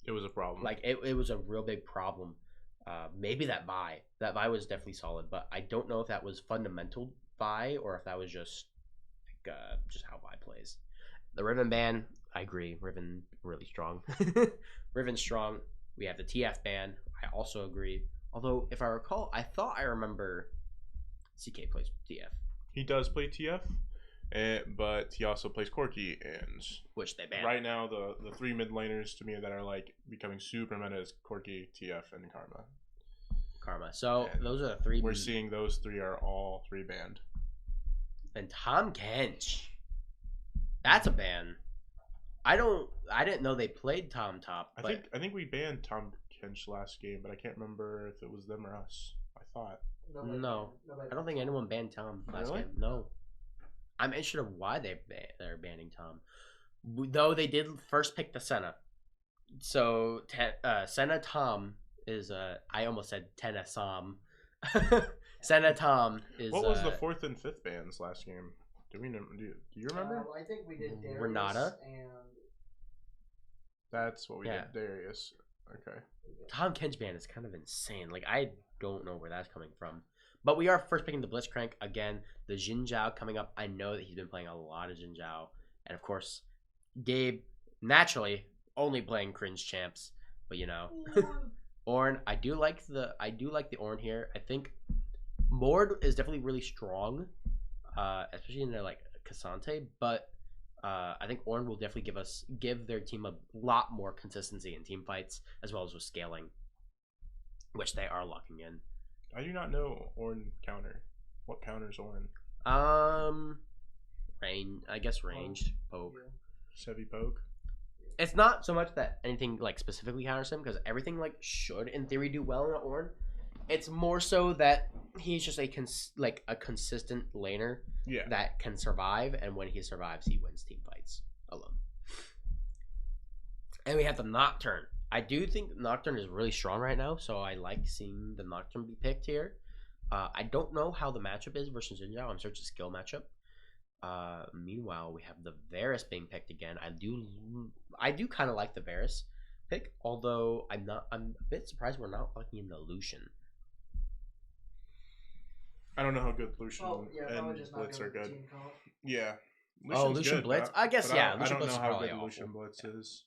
it was a problem. Like it was a real big problem. Maybe that Vi was definitely solid, but I don't know if that was fundamental Vi or if that was just how Vi plays. The Riven ban, I agree. Riven really strong. Riven strong. We have the TF ban. I also agree. Although if I recall, I thought I remember CK plays TF. He does play TF, but he also plays Corki, and which they banned. Right now, the 3 mid laners to me that are like becoming super meta is Corki, TF, and Karma. So and those are the 3. We're seeing those 3 are all 3 banned. And Tom Kench, that's a ban. I didn't know they played Tom Top. I think we banned Tom Kench last game, but I can't remember if it was them or us. I thought. No, I don't think anyone banned Tom last game. No, I'm interested of why they're banning Tom. Though they did first pick the Senna, so Senna Tom is I almost said Tenna Sam. Senna Tom is. What was the 4th and 5th bans last game? Do you remember? I think we did Darius Renata and. That's what we did. Darius. Okay. Tom Kench ban is kind of insane. Like I don't know where that's coming from. But we are first picking the Blitzcrank again. The Jin Zhao coming up. I know that he's been playing a lot of Jin Zhao. And of course, Gabe naturally only playing cringe champs. But you know. Ornn, I do like the Ornn here. I think Mord is definitely really strong. Especially in their like Cassante, but I think Ornn will definitely give their team a lot more consistency in team fights as well as with scaling, which they are locking in. I do not know Ornn counter. What counters Ornn? I guess ranged poke. Sevi poke. It's not so much that anything like specifically counters him because everything like should in theory do well in Ornn. It's more so that he's just a consistent laner that can survive, and when he survives, he wins team fights alone. And we have the Nocturne. I do think Nocturne is really strong right now, so I like seeing the Nocturne be picked here. I don't know how the matchup is versus Jinzhao. I'm searching skill matchup. Meanwhile, we have the Varus being picked again. I do kind of like the Varus pick, although I'm a bit surprised we're not looking in the Lucian. I don't know how good Lucian probably and just not Blitz good are with the good. team comp. Yeah. Oh, Lucian's Lucian good, Blitz? but I guess, yeah, I Lucian don't Blitz know is how probably good awful. Lucian Blitz is.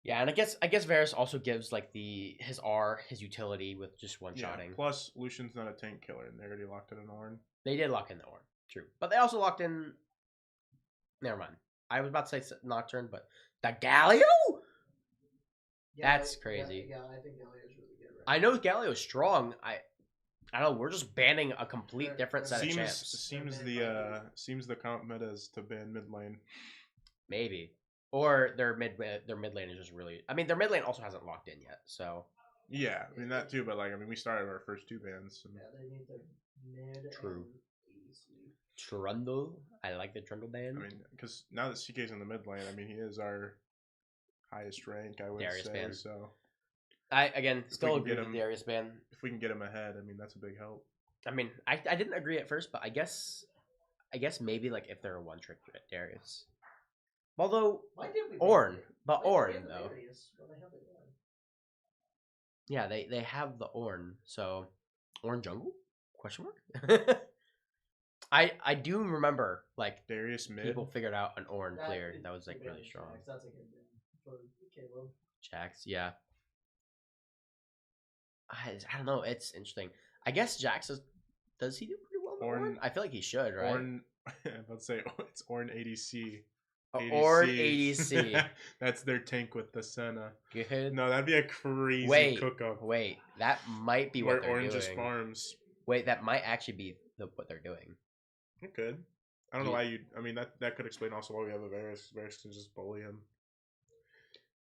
Yeah, and I guess Varus also gives like his utility with just one shotting. Plus, Lucian's not a tank killer, and they already locked in an Ornn. They did lock in the Ornn, true, but they also locked in. Never mind. I was about to say Nocturne, but the Galio. That's crazy. Yeah, I think Galio is really good. I know Galio's strong. I don't know. We're just banning a complete different set of champs. Seems the comp meta is to ban mid lane. Maybe, or their mid lane is just really. I mean, their mid lane also hasn't locked in yet. So yeah, I mean that too. But like, I mean, we started our first 2 bans. And... Yeah, they need their mid. True. And ADC. Trundle, I like the Trundle ban. I mean, because now that CK's in the mid lane, I mean, he is our highest rank, I would Darius say. ban. So I again still agree get with the Darius ban. if we can get him ahead, I mean, that's a big help. I mean, I didn't agree at first, but I guess maybe like if they're a one trick Darius. Although Why did we Ornn, ban it? but Why did Ornn they ban though. Darius when they have the Ornn? Yeah, they have the Ornn, so Ornn jungle? Question mark? I do remember like Darius mid. people figured out an Ornn clear that was like really strong. Jax, that's a good ban for Caleb. Jax, yeah. I don't know. It's interesting. I guess Jax does he do pretty well? With Ornn? I feel like he should, right? Ornn, let's say it's Ornn ADC. Ornn ADC. That's their tank with the Senna. Good. No, that'd be a crazy cook-up. Wait, that might be where what they're Ornn doing. just farms. Wait, that might actually be what they're doing. It could. I don't know why you. I mean, that could explain also why we have a Varus. Varus can just bully him.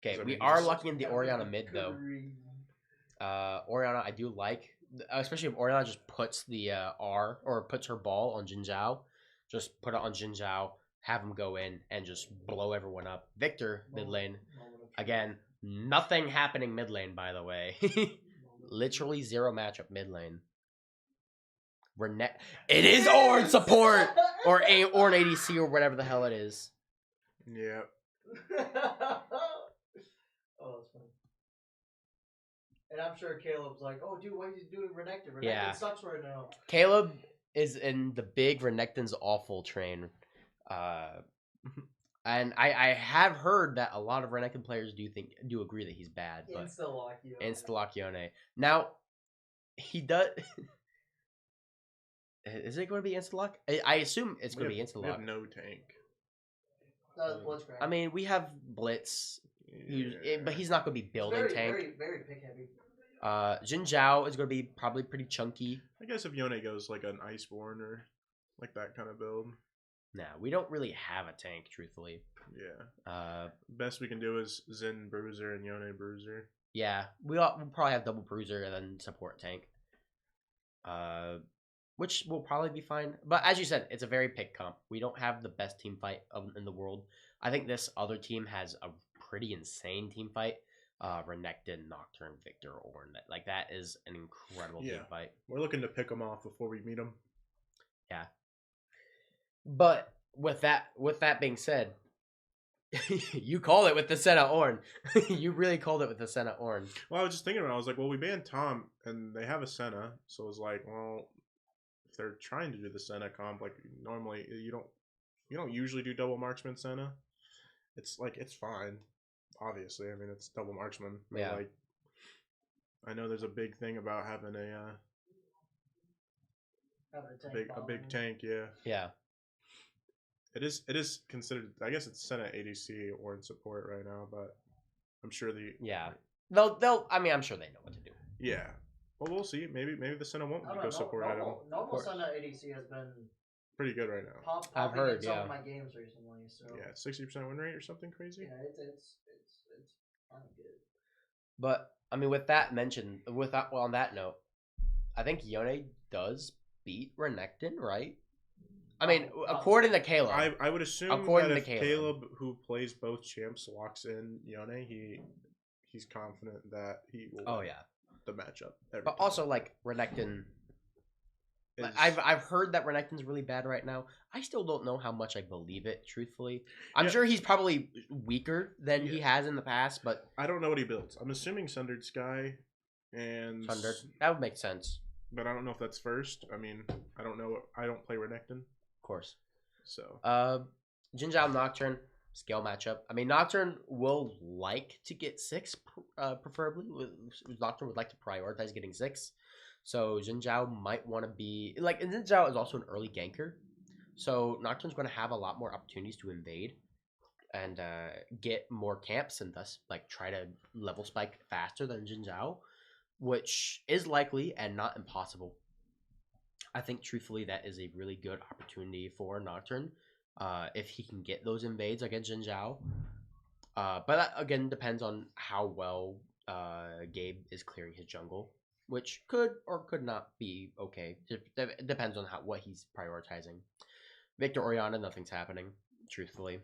Okay, I we mean, are he's- locking in the Orianna mid though. Orianna, I do like, especially if Orianna just puts the R or puts her ball on Jinzhao. Just put it on Jinzhao, have him go in and just blow everyone up. Victor mid lane again. Nothing happening mid lane, by the way. Literally zero matchup mid lane. It is Ornn support or Ornn ADC or whatever the hell it is. Yeah. Oh, that's funny. And I'm sure Caleb's like, "Oh, dude, why are you doing Renekton? Renekton Yeah. sucks right now." Caleb is in the big Renekton's awful train. And I have heard that a lot of Renekton players do agree that he's bad, but Insta-lock Yone. Now, he does. Is it going to be Insta-lock? I assume it's going to be We Insta-lock. have no tank. I mean, we have Blitz, Yeah. but he's not going to be building very, tank. Very, very pick heavy. Jin Zhao is going to be probably pretty chunky. I guess if Yone goes like an Iceborne or like that kind of build. Nah, we don't really have a tank, truthfully. Yeah. Best we can do is Zen Bruiser and Yone Bruiser. Yeah, we'll probably have double Bruiser and then support tank. Which will probably be fine. But as you said, it's a very pick comp. We don't have the best team fight in the world. I think this other team has a pretty insane team fight. Renekton, Nocturne, Victor, Ornn. That is an incredible team fight. We're looking to pick them off before we meet them. Yeah. But with that being said, you called it with the Senna Ornn. You really called it with the Senna Ornn. Well, I was just thinking about it. I was like, well, we banned Tom, and they have a Senna. So it was like, well, if they're trying to do the Senna comp, like, normally you don't usually do double marksman Senna. It's like, it's fine. Obviously, I mean, it's double marksman. But Yeah. Like, I know there's a big thing about having a big tank. Yeah. Yeah. It is considered. I guess it's Senna ADC or in support right now, but I'm sure They'll. I mean, I'm sure they know what to do. Yeah. Well, we'll see. Maybe the Senna won't go support item. Normal Senna ADC has been pretty good right now. I've heard, in some of my games recently. So Yeah, 60% win rate or something crazy. yeah, it's kind of good. But I mean, with that mentioned, on that note, I think Yone does beat Renekton, right? I mean, according to Caleb. I would assume According that to if Caleb. who plays both champs, locks in Yone, he's confident that he will. Oh win. yeah. the matchup. Every But time. also, like, Renekton... Is- I've heard that Renekton's really bad right now. I still don't know how much I believe it, truthfully. I'm Yeah. sure he's probably weaker than he Yeah. has in the past, but... I don't know what he builds. I'm assuming Sundered Sky and Thunder. That would make sense, but I don't know if that's first. I mean, I don't know. I don't play Renekton, of course. so Jin Zhao Nocturne, scale matchup. I mean, Nocturne will like to get 6, preferably. Nocturne would like to prioritize getting 6. So Jin Zhao might want to be... Like, and Jin Zhao is also an early ganker. So Nocturne's going to have a lot more opportunities to invade and get more camps and thus, like, try to level spike faster than Jin Zhao, which is likely and not impossible. I think, truthfully, that is a really good opportunity for Nocturne if he can get those invades against Jin Zhao. But that, again, depends on how well Gabe is clearing his jungle, which could or could not be okay. It depends on what he's prioritizing. Victor Orianna, nothing's happening, truthfully.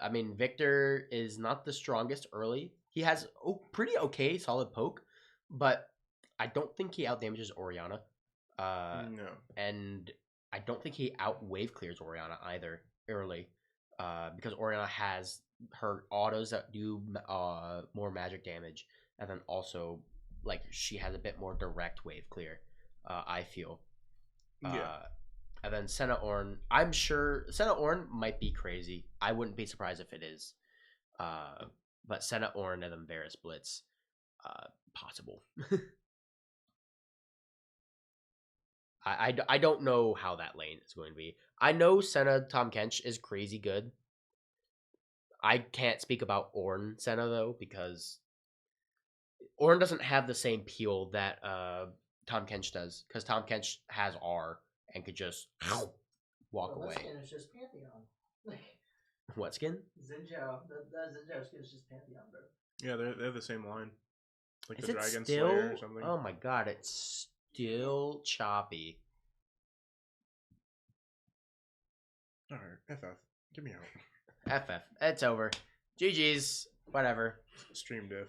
I mean, Victor is not the strongest early. He has pretty okay solid poke, but I don't think he outdamages Orianna. no. And I don't think he out-wave clears Orianna either early, because Orianna has her autos that do more magic damage, and then also, like, she has a bit more direct wave clear, I feel. Yeah. And then Senna Ornn, I'm sure Senna Ornn might be crazy. I wouldn't be surprised if it is. But Senna Ornn and then Varus Blitz, possible. I don't know how that lane is going to be. I know Senna Tom Kench is crazy good. I can't speak about Ornn Senna though, because Ornn doesn't have the same peel that Tom Kench does, because Tom Kench has R and could just walk away. That skin is just Pantheon. What skin? Xin Zhao. That Xin Zhao skin is just Pantheon, bro. Yeah, they have the same line, like Is the it Dragon still? Slayer or something. Oh my god, it's still choppy. All right, FF, get me out. FF, it's over. GG's, whatever. Stream diff.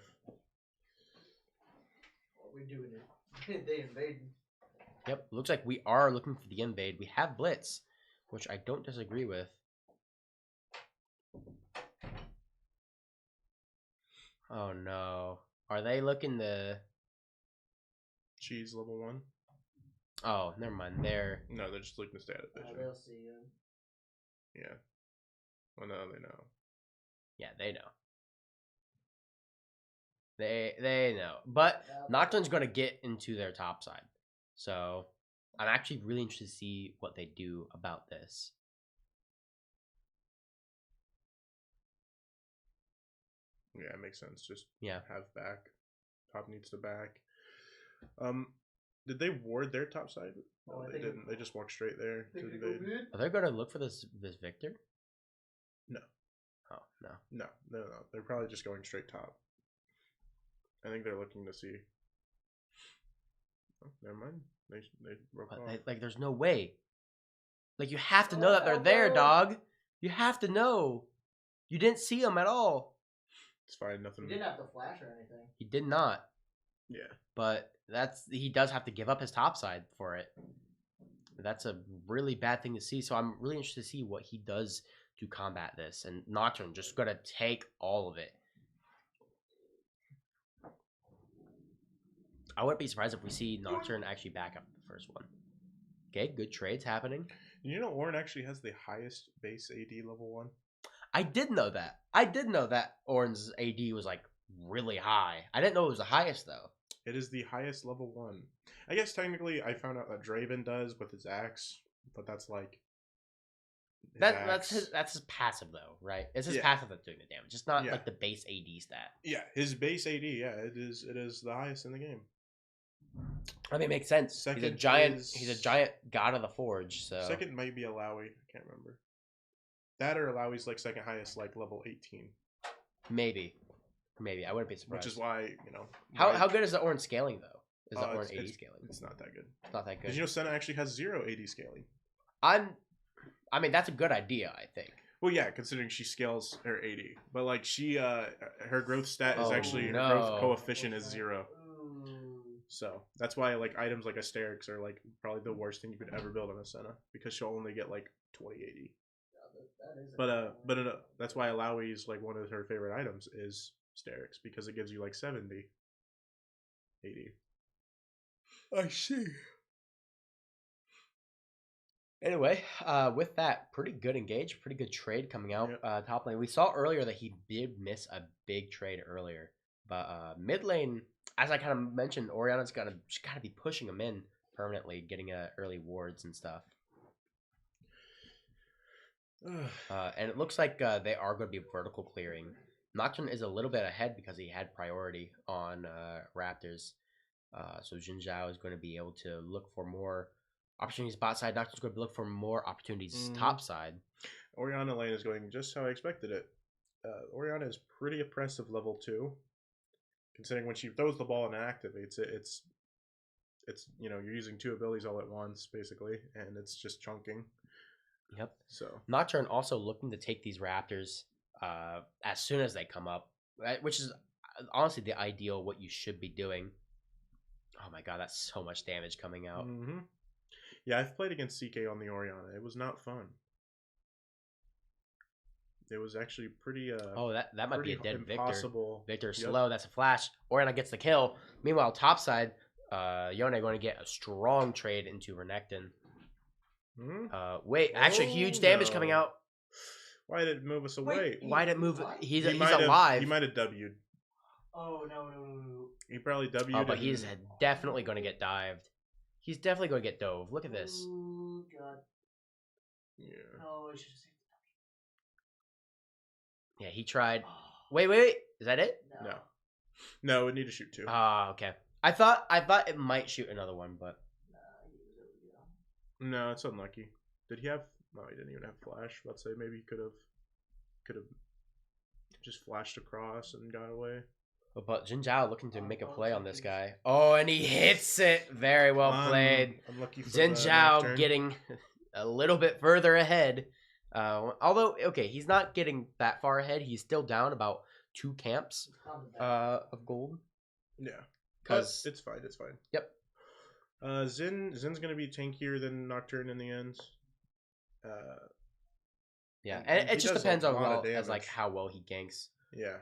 What we doing it? They invade. Yep, looks like we are looking for the invade. We have Blitz, which I don't disagree with. Oh no. Are they looking to... Cheese level 1. Oh, never mind. They're... No, they're just looking to stay out of vision. They'll see you. Yeah. Well, no, they know. Yeah, they know. They know. But Nocturne's going to get into their top side. So I'm actually really interested to see what they do about this. Yeah, it makes sense. Just Yeah. have back. Top needs to back. Did they ward their top side? No, I they think didn't. They just walked straight there to invade. Are they going to look for this Victor? No. Oh, no. No. They're probably just going straight top. I think they're looking to see. Oh, never mind. They broke off. Like, there's no way. Like, you have to know that they're there, dog. You have to know. You didn't see them at all. It's fine. Nothing. He didn't have to flash or anything. He did not. Yeah. But he does have to give up his top side for it. That's a really bad thing to see. So I'm really interested to see what he does to combat this. And Nocturne just gonna take all of it. I wouldn't be surprised if we see Nocturne actually back up the first one. Okay, good trades happening. You know, Ornn actually has the highest base AD level 1. I did know that. I did know that Ornn's AD was like really high. I didn't know it was the highest though. It is the highest level 1. I guess technically I found out that Draven does with his axe, but that's like That's his passive though, right? It's his passive that's doing the damage. It's not like the base AD stat. Yeah, his base AD, yeah, it is the highest in the game. I mean, it makes sense. Second he's a is- giant god of the forge. So Second might be Alawi. I can't remember. That or Alawi's like second highest, like level 18. maybe I wouldn't be surprised. Which is why, you know. How good is the Ornn scaling though? Is the Ornn AD scaling? It's not that good. It's not that good. Because you know Senna actually has 0 AD scaling. I mean, that's a good idea. I think. Well, yeah, considering she scales her AD, but like she, her growth stat is Oh, actually no. her growth coefficient is 0. So that's why like items like Asterix are like probably the worst thing you could ever build on a Senna because she'll only get like 2080. That's why Alawi's like one of her favorite items is Asterix because it gives you like 70, 80. I see. Anyway, with that, pretty good engage, pretty good trade coming out. Yep. Top lane, we saw earlier that he did miss a big trade earlier, but mid lane, as I kind of mentioned, Oriana's gotta be pushing him in permanently, getting early wards and stuff. And it looks like they are going to be vertical clearing. Nocturne is a little bit ahead because he had priority on Raptors. So Jin Zhao is going to be able to look for more opportunities bot side. Nocturne's going to look for more opportunities top side. Oriana lane is going just how I expected it. Oriana is pretty oppressive level 2. Considering when she throws the ball and activates it, it's you're using 2 abilities all at once basically, and it's just chunking. Yep. So Nocturne also looking to take these Raptors as soon as they come up, right? Which is honestly the ideal what you should be doing. Oh my god, that's so much damage coming out. Mm-hmm. Yeah, I've played against CK on the Oriana. It was not fun. It was actually pretty. Oh, that might be a dead impossible. Victor. Victor slow. That's a flash. Oriana gets the kill. Meanwhile, topside, Yone going to get a strong trade into Renekton. Wait, actually, huge damage coming out. Why did it move us away? Why did it move? He's He might alive. He might have W'd. Oh no. He probably W'd. Oh, but he's definitely going to get dived. He's definitely going to get dove. Look at this. Oh god. Yeah. No, I should have saved Yeah, he tried. the Wait. Is that it? No, we need to shoot 2. Ah, okay. I thought it might shoot another one, but no, it's unlucky. Did he have? No, he didn't even have flash. Let's say maybe he could have just flashed across and got away. but Jin Zhao looking to make a play on this guy. Oh, and he hits it. Very well played. Unlucky for Jin Zhao Nocturne. getting a little bit further ahead. Although, okay, he's not getting that far ahead. He's still down about 2 camps of gold. Yeah, because it's fine. It's fine. Yep. Zin's gonna be tankier than Nocturne in the end. Yeah, and it just depends on damage. like how well he ganks. Yeah.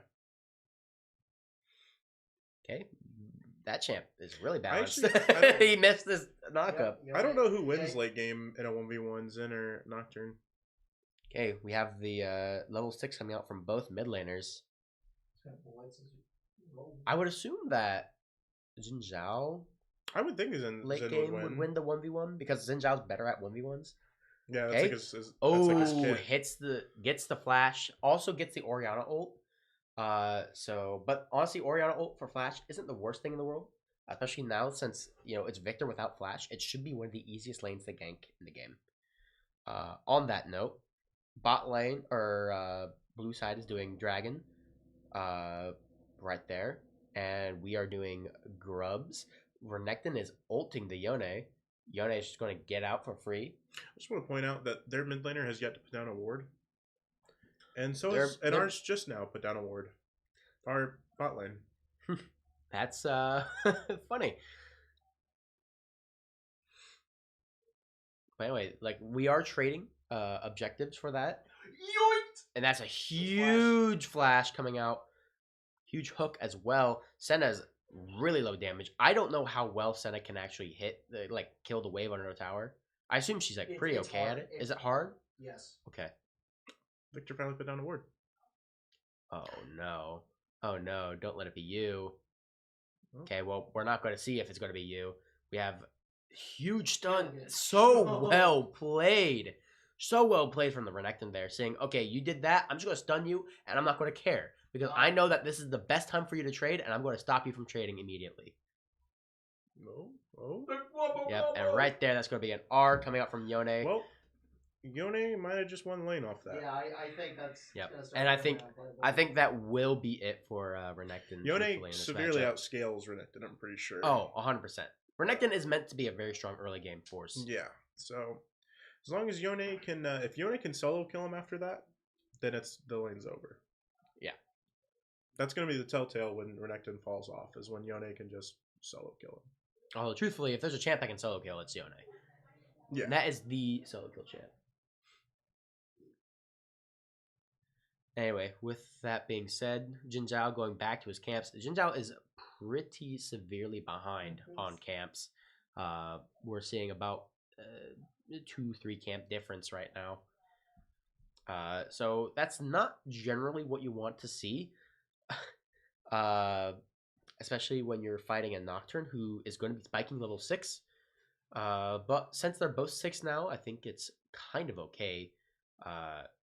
Okay, that champ is really balanced. Actually, he missed this knockup. I don't know who wins late game in a 1v1, Zin or Nocturne. Okay, we have the level 6 coming out from both mid laners. I would assume that Jin Zhao I would think Zin late game would win the 1v1 because Jin Zhao's better at 1v1s. Yeah, that's okay. like his kit. Gets the flash, also gets the Oriana ult. But honestly, Oriana ult for flash isn't the worst thing in the world, especially now since it's Victor without flash. It should be one of the easiest lanes to gank in the game. On that note, bot lane or blue side is doing dragon, right there, and we are doing grubs. Renekton is ulting the Yone. Yone is just going to get out for free. I just want to point out that their mid laner has yet to put down a ward. And ours just now put down a ward. Our bot lane. That's funny. But anyway, like we are trading objectives for that. Yoinked! And that's a huge flash coming out. Huge hook as well. Senna's really low damage. I don't know how well Senna can actually kill the wave under a tower. I assume she's pretty okay at it. Is it hard? Yes. Okay. Victor finally put down a ward. Oh no. Oh no, don't let it be you. Okay, well, we're not going to see if it's going to be you. We have huge stun. So well played. So well played from the Renekton there, saying, okay, you did that. I'm just going to stun you, and I'm not going to care. Because I know that this is the best time for you to trade, and I'm going to stop you from trading immediately. No. Oh. Yep, and right there, that's going to be an R coming out from Yone. Well, Yone might have just won lane off that. Yeah, I think that's. Yep, and I think that will be it for Renekton. Yone severely outscales Renekton, I'm pretty sure. Oh, 100%. Renekton is meant to be a very strong early game force. Yeah, so as long as Yone can, if Yone can solo kill him after that, then the lane's over. Yeah. That's going to be the telltale when Renekton falls off, is when Yone can just solo kill him. Although, truthfully, if there's a champ that can solo kill, it's Yone. Yeah. And that is the solo kill champ. Anyway, with that being said, Jin Zhao going back to his camps. Jin Zhao is pretty severely behind on camps. We're seeing about 2-3 camp difference right now. So that's not generally what you want to see. Especially when you're fighting a Nocturne who is going to be spiking level 6. But since they're both 6 now, I think it's kind of okay.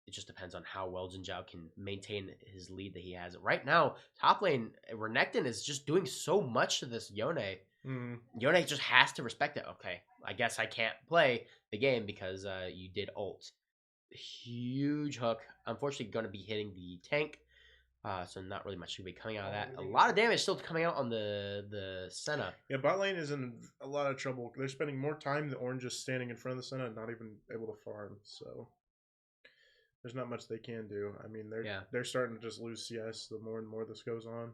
It just depends on how well Jin Zhao can maintain his lead that he has. Right now, top lane, Renekton is just doing so much to this Yone. Yone just has to respect it. Okay, I guess I can't play the game because you did ult. Huge hook. Unfortunately, going to be hitting the tank. So not really much to be coming out of that. A lot of damage still coming out on the Senna. Yeah, bot lane is in a lot of trouble. They're spending more time the Orange just standing in front of the Senna and not even able to farm. So there's not much they can do. I mean, they're starting to just lose CS the more and more this goes on.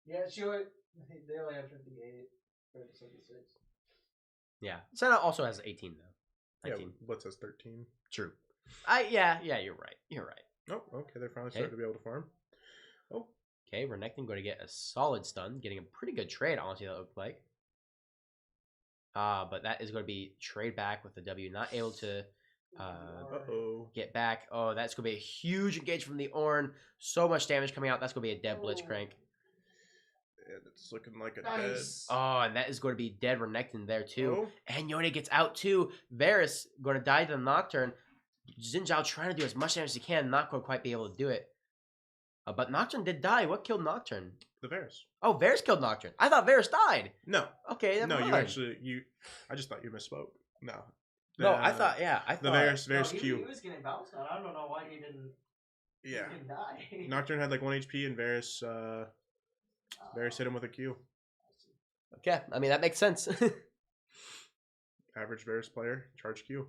Yeah, sure. They only have 58 versus 76. Yeah, Senna also has 18 though. 19. Yeah, Blitz has 13. True. Yeah, you're right. You're right. Oh, okay. They're finally starting to be able to farm. Oh. Okay, Renekton going to get a solid stun, getting a pretty good trade, honestly, that looked like. But that is going to be trade back with the W, not able to get back. Oh, that's going to be a huge engage from the Ornn. So much damage coming out. That's going to be a dead Blitzcrank. Yeah, it's looking like a Nice. dead. Oh, and that is going to be dead Renekton there, too. Oh. And Yone gets out, too. Varus going to die to the Nocturne. Jin Zhao trying to do as much damage as he can, not going to quite be able to do it. But Nocturne did die. What killed Nocturne? The Varus. Oh, Varus killed Nocturne. I thought Varus died. No. Okay, never No, mind. I just thought you misspoke. No. No, I thought, I thought. The Varus He Q. was getting bounced on. I don't know why he didn't. Yeah. He didn't die. Nocturne had like 1 HP and Varus hit him with a Q. Okay, I mean, that makes sense. Average Varus player, charge Q.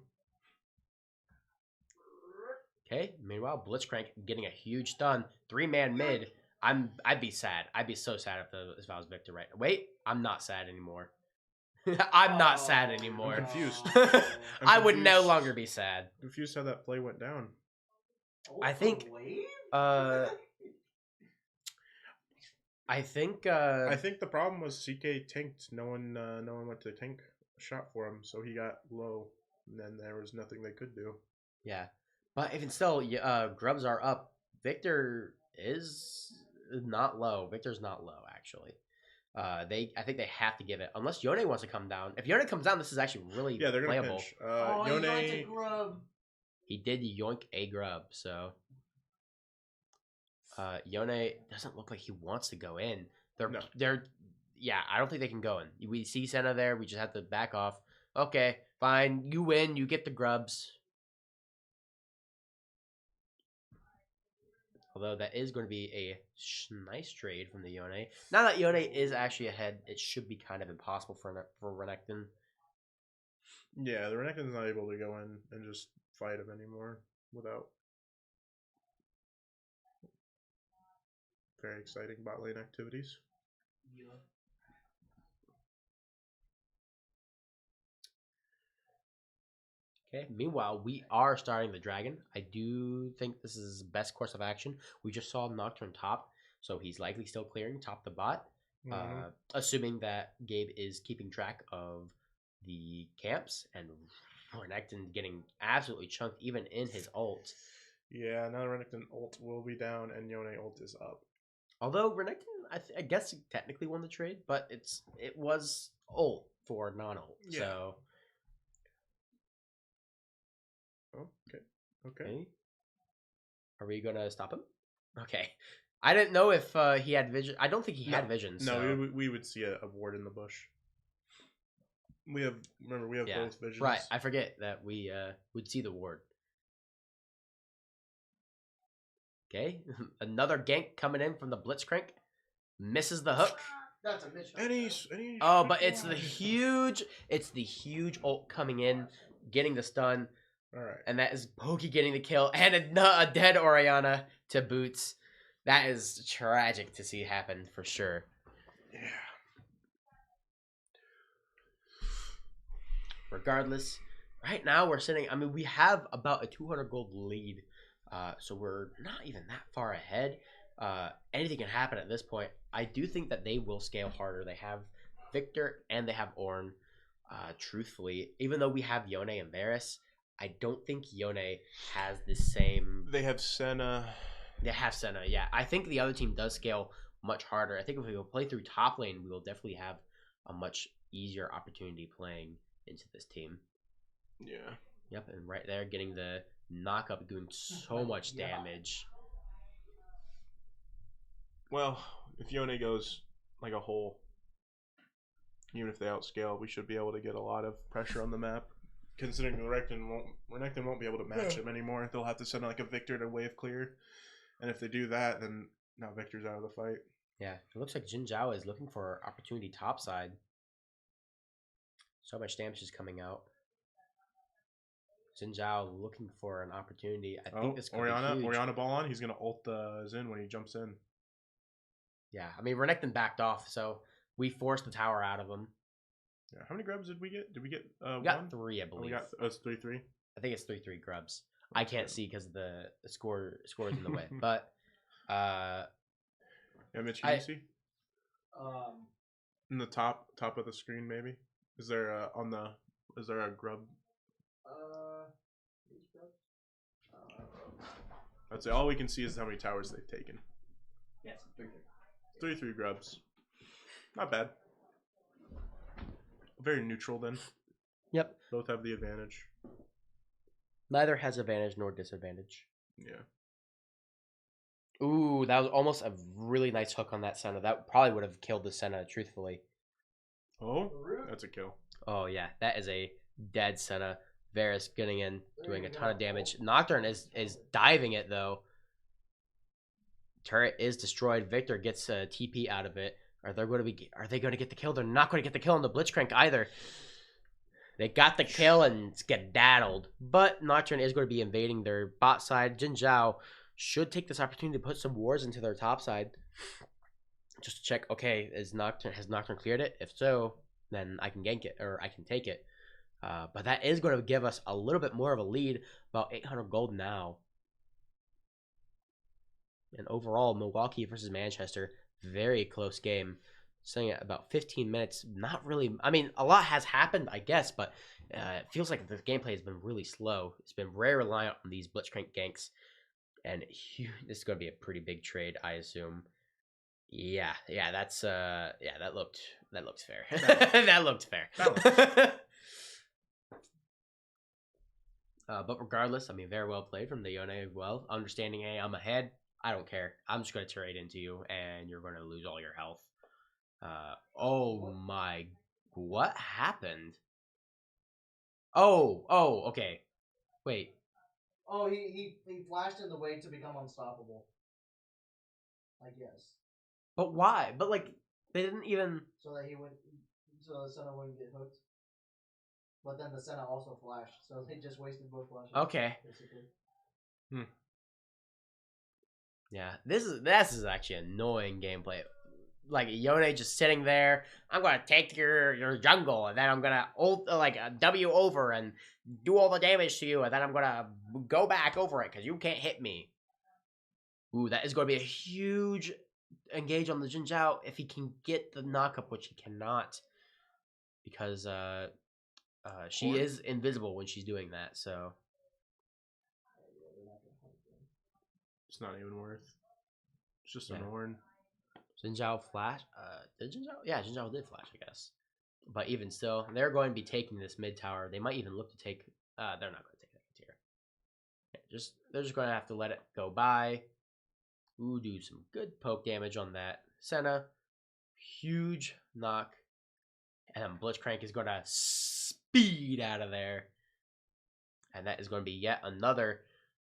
Okay, meanwhile, Blitzcrank getting a huge stun. 3-man mid. I'd be sad. I'd be so sad if I was Victor right now. Wait, I'm not sad anymore. I'm not sad anymore. I'm confused. I would no confused. longer be sad. Confused how that play went down. I think I think the problem was CK tanked. No one went to tank a shot for him, so he got low, and then there was nothing they could do. yeah. But even still, grubs are up. Victor is not low. Victor's not low, actually. I think they have to give it unless Yone wants to come down. If Yone comes down, this is actually really Yeah, they're gonna playable. pinch. Yone. Yone. He did yoink a grub, so Yone doesn't look like he wants to go in. They're I don't think they can go in. We see Senna there. We just have to back off. Okay, fine. You win. You get the grubs. Although that is going to be a nice trade from the Yone. Now that Yone is actually ahead, it should be kind of impossible for Renekton. Yeah, the Renekton's not able to go in and just fight him anymore without very exciting bot lane activities. Yeah. Okay. Meanwhile, we are starting the dragon. I do think this is the best course of action. We just saw Nocturne top, so he's likely still clearing top the bot. Assuming that Gabe is keeping track of the camps and Renekton getting absolutely chunked even in his ult. Yeah, now Renekton ult will be down and Yone ult is up. Although Renekton, I guess technically won the trade, but it was ult for non-ult. Yeah. So Okay. Are we gonna stop him? Okay. I didn't know if he had vision. I don't think he had vision. No, So. we would see a ward in the bush. We have both visions. Right. I forget that we would see the ward. Okay. Another gank coming in from the Blitzcrank. Misses the hook. That's a mission. Any Oh, but it's the huge ult coming in, getting the stun. All right. And that is Pokey getting the kill and a dead Orianna to boots. That is tragic to see happen for sure. Yeah. regardless, right now we're sitting. I mean, we have about a 200 gold lead, so we're not even that far ahead. Anything can happen at this point. I do think that they will scale harder. They have Victor and they have Ornn. Truthfully, even though we have Yone and Varus, I don't think Yone has the same. They have Senna. They have Senna, yeah. I think the other team does scale much harder. I think if we go play through top lane, we will definitely have a much easier opportunity playing into this team. Yeah. Yep, and right there, getting the knock-up, doing so much damage. Well, if Yone goes like a whole, even if they outscale, we should be able to get a lot of pressure on the map. Considering Renekton won't be able to match him anymore. They'll have to send like a Victor to wave clear. And if they do that, then now Victor's out of the fight. Yeah, it looks like Jin Zhao is looking for opportunity topside. So much damage is coming out. Jin Zhao looking for an opportunity. I think this could be huge. Orianna ball on. He's going to ult the Xin when he jumps in. Yeah, I mean, Renekton backed off, so we forced the tower out of him. Yeah, how many grubs did we get? Did we get We got one? 3, I believe. It's 3-3. I think it's 3-3 grubs. I can't see because the score is in the way. But yeah, Mitch, can you see? In the top of the screen, maybe. Is there is there a grub? That's it. All we can see is how many towers they've taken. Yes, 3-3. 3-3 grubs. Not bad. Very neutral then. Yep. Both have the advantage. Neither has advantage nor disadvantage. Yeah. Ooh, that was almost a really nice hook on that Senna. That probably would have killed the Senna, truthfully. Oh, that's a kill. Oh, yeah. That is a dead Senna. Varus getting in, doing a ton of damage. Nocturne is diving it, though. Turret is destroyed. Victor gets a TP out of it. Are they going to get the kill? They're not going to get the kill on the Blitzcrank either. They got the kill and skedaddled. But Nocturne is going to be invading their bot side. Jin Zhao should take this opportunity to put some wars into their top side. Just to check, okay, has Nocturne cleared it? If so, then I can gank it, or I can take it. But that is going to give us a little bit more of a lead, about 800 gold now. And overall, Milwaukee versus Manchester, very close game. Saying it about 15 minutes, not really. I mean, a lot has happened, I guess, but it feels like the gameplay has been really slow. It's been very reliant on these Blitzcrank ganks, and this is going to be a pretty big trade, I assume. Yeah, that's that looked fair. That looked fair. But regardless, I mean, very well played from the Yone as well. Understanding, hey, I'm ahead. I don't care. I'm just going to trade into you, and you're going to lose all your health. Oh my, what happened? Oh, okay. Wait. Oh, he flashed in the way to become unstoppable. I guess. But why? But like, they didn't even. So the Senna wouldn't get hooked. But then the Senna also flashed, so they just wasted both flashes. Okay. Basically. Yeah, this is actually annoying gameplay. Like Yone just sitting there. I'm gonna take your jungle, and then I'm gonna ult like a W over and do all the damage to you, and then I'm gonna go back over it because you can't hit me. Ooh, that is gonna be a huge engage on the Jin Zhao if he can get the knockup, which he cannot, because she is invisible when she's doing that. So it's not even worth. It's just an Ornn. Jin Zhao flash. Did Jin Zhao? Yeah, Jin Zhao did flash, I guess. But even still, they're going to be taking this mid tower. They might even look to take. They're not going to take that tier. Yeah, they're just going to have to let it go by. Ooh, do some good poke damage on that Senna. Huge knock, and then Blitzcrank is going to speed out of there, and that is going to be yet another.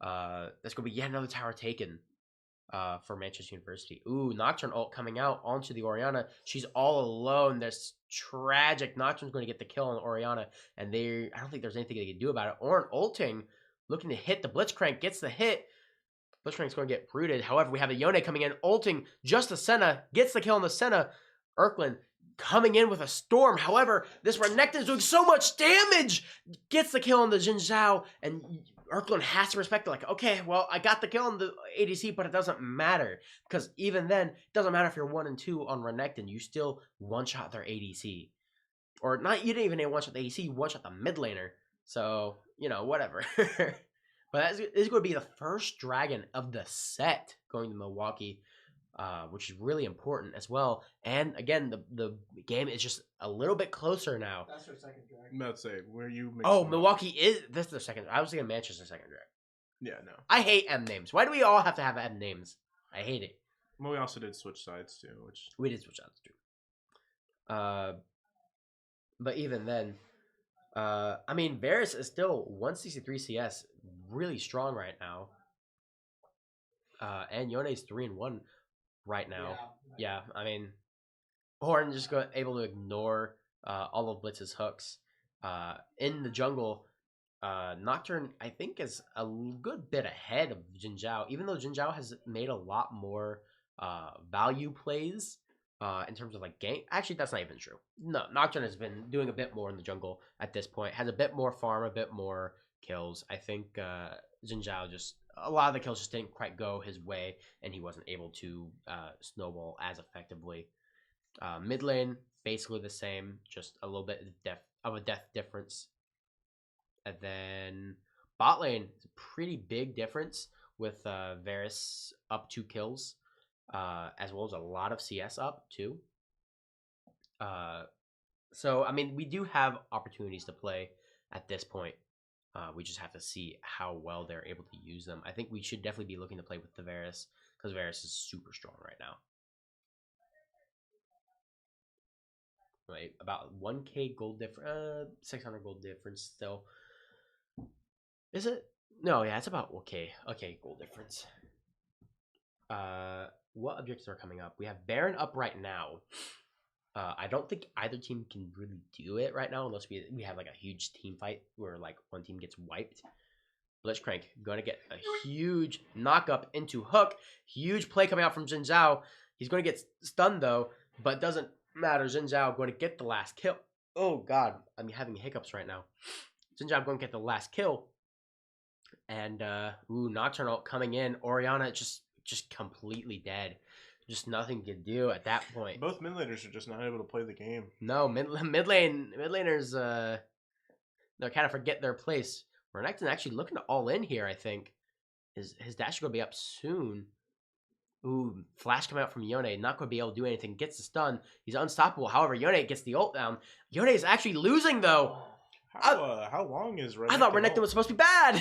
That's going to be yet another tower taken. For Manchester University. Ooh, Nocturne ult coming out onto the Orianna. She's all alone. That's tragic. Nocturne's going to get the kill on Orianna, and I don't think there's anything they can do about it. Ornn ulting, looking to hit the Blitzcrank, gets the hit. Blitzcrank's going to get rooted. However, we have a Yone coming in, ulting just the Senna, gets the kill on the Senna. Erklin coming in with a storm. However, this Renekton is doing so much damage. Gets the kill on the Jin Zhao, and Erklund has to respect it. Like, okay, well, I got the kill on the ADC, but it doesn't matter. Because even then, it doesn't matter if you're 1 and 2 on Renekton. You still one-shot their ADC. Or not, you didn't even one-shot the ADC, you one-shot the mid laner. So, whatever. But this is going to be the first dragon of the set going to Milwaukee, which is really important as well. And again, the game is just a little bit closer now. That's their second dragon. I'm about to say, where you Oh, Milwaukee is this is their second. I was thinking Manchester second dragon. Yeah, no. I hate M names. Why do we all have to have M names? I hate it. Well, we also did switch sides too, which We did switch sides too. But even then, I mean, Varus is still 163 CS, really strong right now. And Yone's 3-1 right now. Yeah, I mean, Horn just able to ignore all of Blitz's hooks. In the jungle, Nocturne, I think, is a good bit ahead of Jin Zhao, even though Jin Zhao has made a lot more value plays in terms of like game. Actually, that's not even true. No, Nocturne has been doing a bit more in the jungle at this point, has a bit more farm, a bit more kills. I think Jin Zhao just, a lot of the kills just didn't quite go his way, and he wasn't able to snowball as effectively. Mid lane, basically the same, just a little bit of a death difference. And then bot lane is a pretty big difference with Varus up 2 kills, as well as a lot of CS up too. So, I mean, we do have opportunities to play at this point. We just have to see how well they're able to use them. I think we should definitely be looking to play with the Varus, because Varus is super strong right now. Right, about 1k gold difference, 600 gold difference still. Is it? No, yeah, it's about okay gold difference. What objectives are coming up? We have Baron up right now. I don't think either team can really do it right now unless we have like a huge team fight where like one team gets wiped. Blitzcrank going to get a huge knock up into Hook. Huge play coming out from Jin Zhao. He's going to get stunned though, but doesn't matter. Jin Zhao going to get the last kill. Oh god, I'm having hiccups right now. Jin Zhao going to get the last kill. And Nocturnal coming in. Orianna just completely dead. Just nothing to do at that point. both mid laners are just not able to play the game. No, mid laners they kind of forget their place. Renekton actually looking to all in here, I think. His dash is gonna be up soon. Ooh, flash coming out from Yone, not gonna be able to do anything. Gets the stun. He's unstoppable. However, Yone gets the ult down. Yone is actually losing though. How long is Renekton? I thought Renekton ult? was supposed to be bad.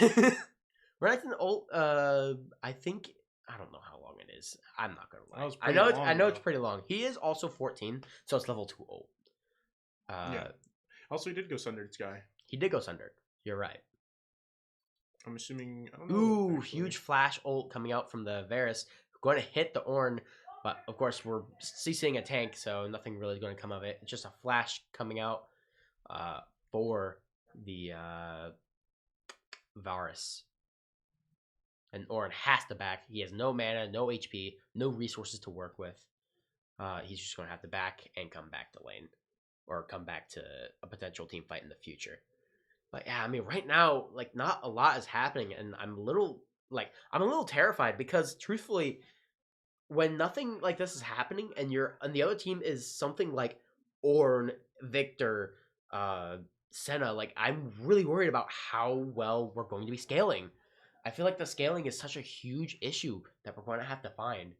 Renekton ult, I think, I don't know how long it is. I'm not gonna That lie. was I pretty know long, it's though. pretty long. He is also 14, so it's level 2 ult. Yeah. Also, he did go Sundered Sky. He did go Sundered. You're right. I'm assuming. I don't know. Ooh, actually. huge flash ult coming out from the Varus. Going to hit the Ornn, but of course we're CCing a tank, so nothing really is going to come of it. It's just a flash coming out for the Varus. And Ornn has to back. He has no mana, no HP, no resources to work with. He's just going to have to back and come back to lane. Or come back to a potential team fight in the future. But yeah, I mean, right now, like, not a lot is happening, and I'm a little terrified because, truthfully, when nothing like this is happening, and the other team is something like Ornn, Victor, Senna, like, I'm really worried about how well we're going to be scaling. I feel like the scaling is such a huge issue that we're going to have to find.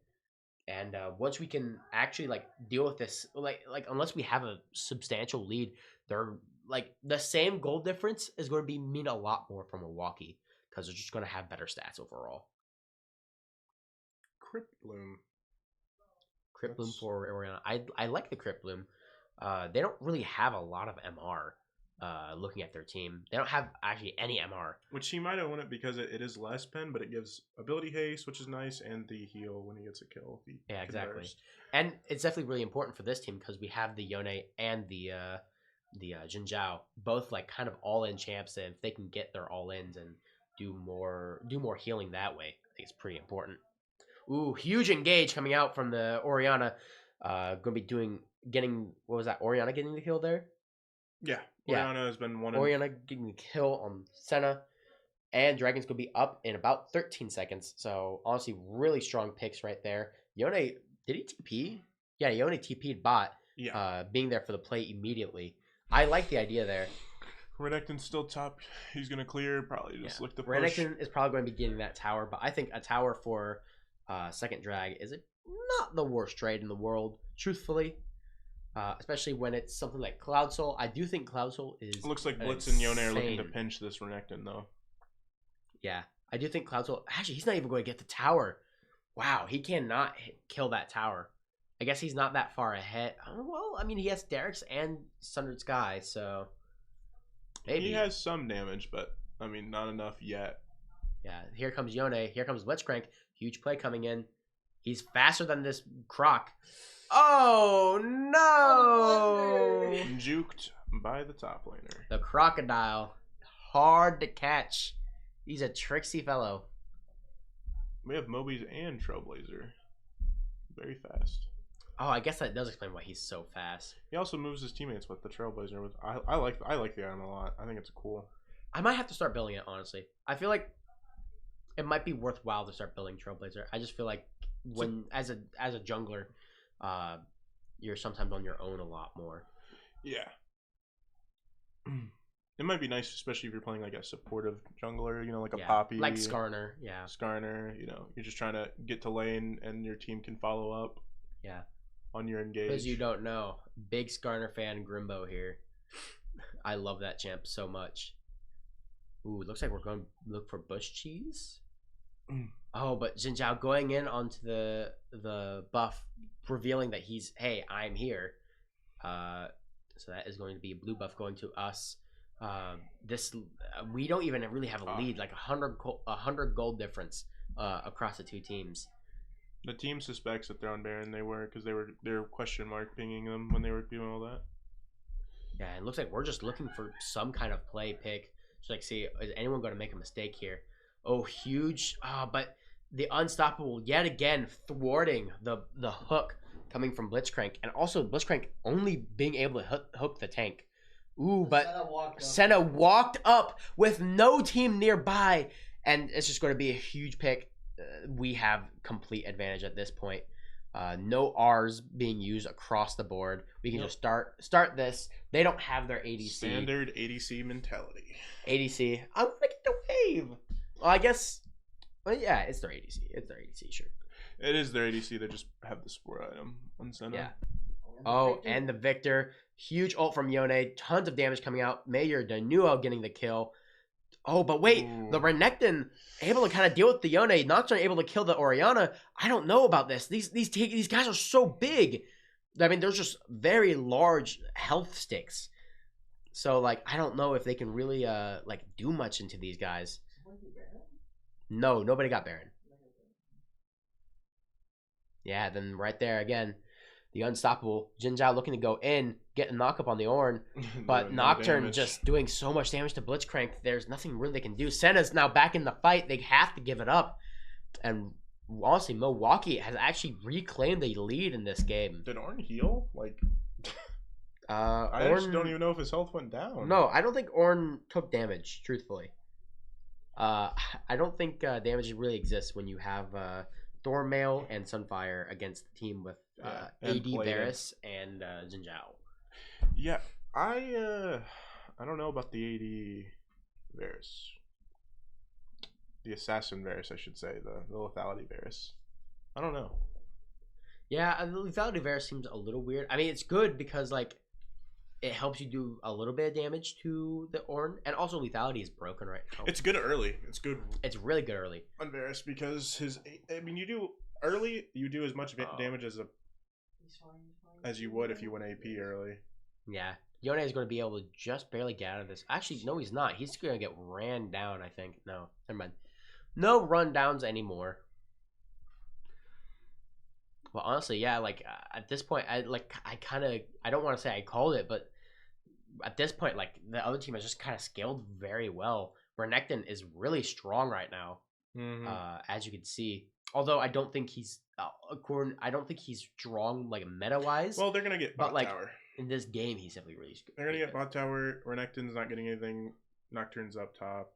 And once we can actually like deal with this, like unless we have a substantial lead, they're like the same goal difference is going to mean a lot more for Milwaukee because they're just going to have better stats overall. Crypt Bloom. Crypt Bloom for Orianna. I like the Crypt Bloom. They don't really have a lot of MR. Looking at their team, they don't have actually any MR. Which he might have won it because it is less pen, but it gives ability haste, which is nice, and the heal when he gets a kill. Yeah, exactly. And it's definitely really important for this team because we have the Yone and the Jin Zhao, both like kind of all-in champs, and if they can get their all-ins and do more healing that way, I think it's pretty important. Ooh, huge engage coming out from the Orianna. Going to be doing getting, what was that? Orianna getting the kill there? Yeah, Yeah. Oriana has been one. Orianna getting the kill on Senna. And Dragon's going to be up in about 13 seconds. So, honestly, really strong picks right there. Yone, did he TP? Yeah, Yone TP'd bot, being there for the play immediately. I like the idea there. Renekton's still top. He's going to clear. Probably just look the push. Renekton is probably going to be getting that tower. But I think a tower for second drag is not the worst trade in the world, truthfully. Especially when it's something like Cloud Soul. I do think Cloud Soul is. It looks like Blitz and Yone are looking to pinch this Renekton, though. Yeah, I do think Cloud Soul. Actually, he's not even going to get the tower. Wow, he cannot kill that tower. I guess he's not that far ahead. Well, I mean, he has Derek's and Sundered Sky, so maybe he has some damage, but I mean, not enough yet. Yeah, here comes Yone. Here comes Blitzcrank. Huge play coming in. He's faster than this Croc. Oh no! Juked by the top laner. The Crocodile, hard to catch. He's a tricksy fellow. We have Mobies and Trailblazer. Very fast. Oh, I guess that does explain why he's so fast. He also moves his teammates with the Trailblazer. I like the item a lot. I think it's cool. I might have to start building it, honestly. I feel like it might be worthwhile to start building Trailblazer. I just feel like when as a jungler, you're sometimes on your own a lot more. Yeah. It might be nice, especially if you're playing like a supportive jungler, like a Poppy. Like Skarner, yeah. Skarner, you're just trying to get to lane and your team can follow up. Yeah. On your engage. Because you don't know. Big Skarner fan Grimbo here. I love that champ so much. Ooh, looks like we're going to look for bush cheese. Oh, but Xin Zhao going in onto the buff, revealing that he's, hey, I'm here. So that is going to be a blue buff going to us. We don't even really have a lead, like 100 gold difference across the two teams. The team suspects that they're on Baron. They were because they're question mark pinging them when they were doing all that. Yeah, it looks like we're just looking for some kind of play pick. Just like, see, is anyone going to make a mistake here? Oh, huge! But the Unstoppable yet again thwarting the hook coming from Blitzcrank, and also Blitzcrank only being able to hook the tank. Ooh, but Senna walked up with no team nearby, and it's just going to be a huge pick. We have complete advantage at this point. No R's being used across the board. We can just start this. They don't have their ADC. Standard ADC mentality. ADC. I want to get the wave. Well, I guess. Well, yeah, it's their ADC. It's their ADC, sure. It is their ADC. They just have the support item on Senna. Yeah. Oh, and the Victor. Huge ult from Yone. Tons of damage coming out. Mayor Danuo getting the kill. Oh, but wait. Ooh. The Renekton able to kind of deal with the Yone. Nocturne able to kill the Orianna. I don't know about this. These guys are so big. I mean, there's just very large health sticks. So, like, I don't know if they can really, do much into these guys. No, nobody got Baron. Yeah, then right there again, the Unstoppable. Xin Zhao looking to go in, get a knock up on the Ornn, but Nocturne just doing so much damage to Blitzcrank. There's nothing really they can do. Senna's now back in the fight. They have to give it up. And honestly, Milwaukee has actually reclaimed the lead in this game. Did Ornn heal? I Ornn, just don't even know if his health went down. No, I don't think Ornn took damage, truthfully. I don't think damage really exists when you have Thornmail and Sunfire against the team with AD Varus and Xin Zhao. Yeah, I don't know about the AD Varus. The Assassin Varus, I should say. The Lethality Varus. I don't know. Yeah, the Lethality Varus seems a little weird. I mean, it's good because, it helps you do a little bit of damage to the Ornn, and also lethality is broken right now. It's good early. It's good. It's really good early on Varus because you do early. You do as much damage as you would if you went AP early. Yeah, Yone is going to be able to just barely get out of this. Actually, no, he's not. He's going to get ran down. I think. No, never mind. No rundowns anymore. Well, honestly, yeah. At this point, I don't want to say I called it, but at this point, the other team has just kind of scaled very well. Renekton is really strong right now, as you can see. Although I don't think he's I don't think he's strong like meta wise. Well, they're gonna get but bot like tower. in this game, he's definitely really good. They're gonna get bot tower. Renekton's not getting anything. Nocturne's up top.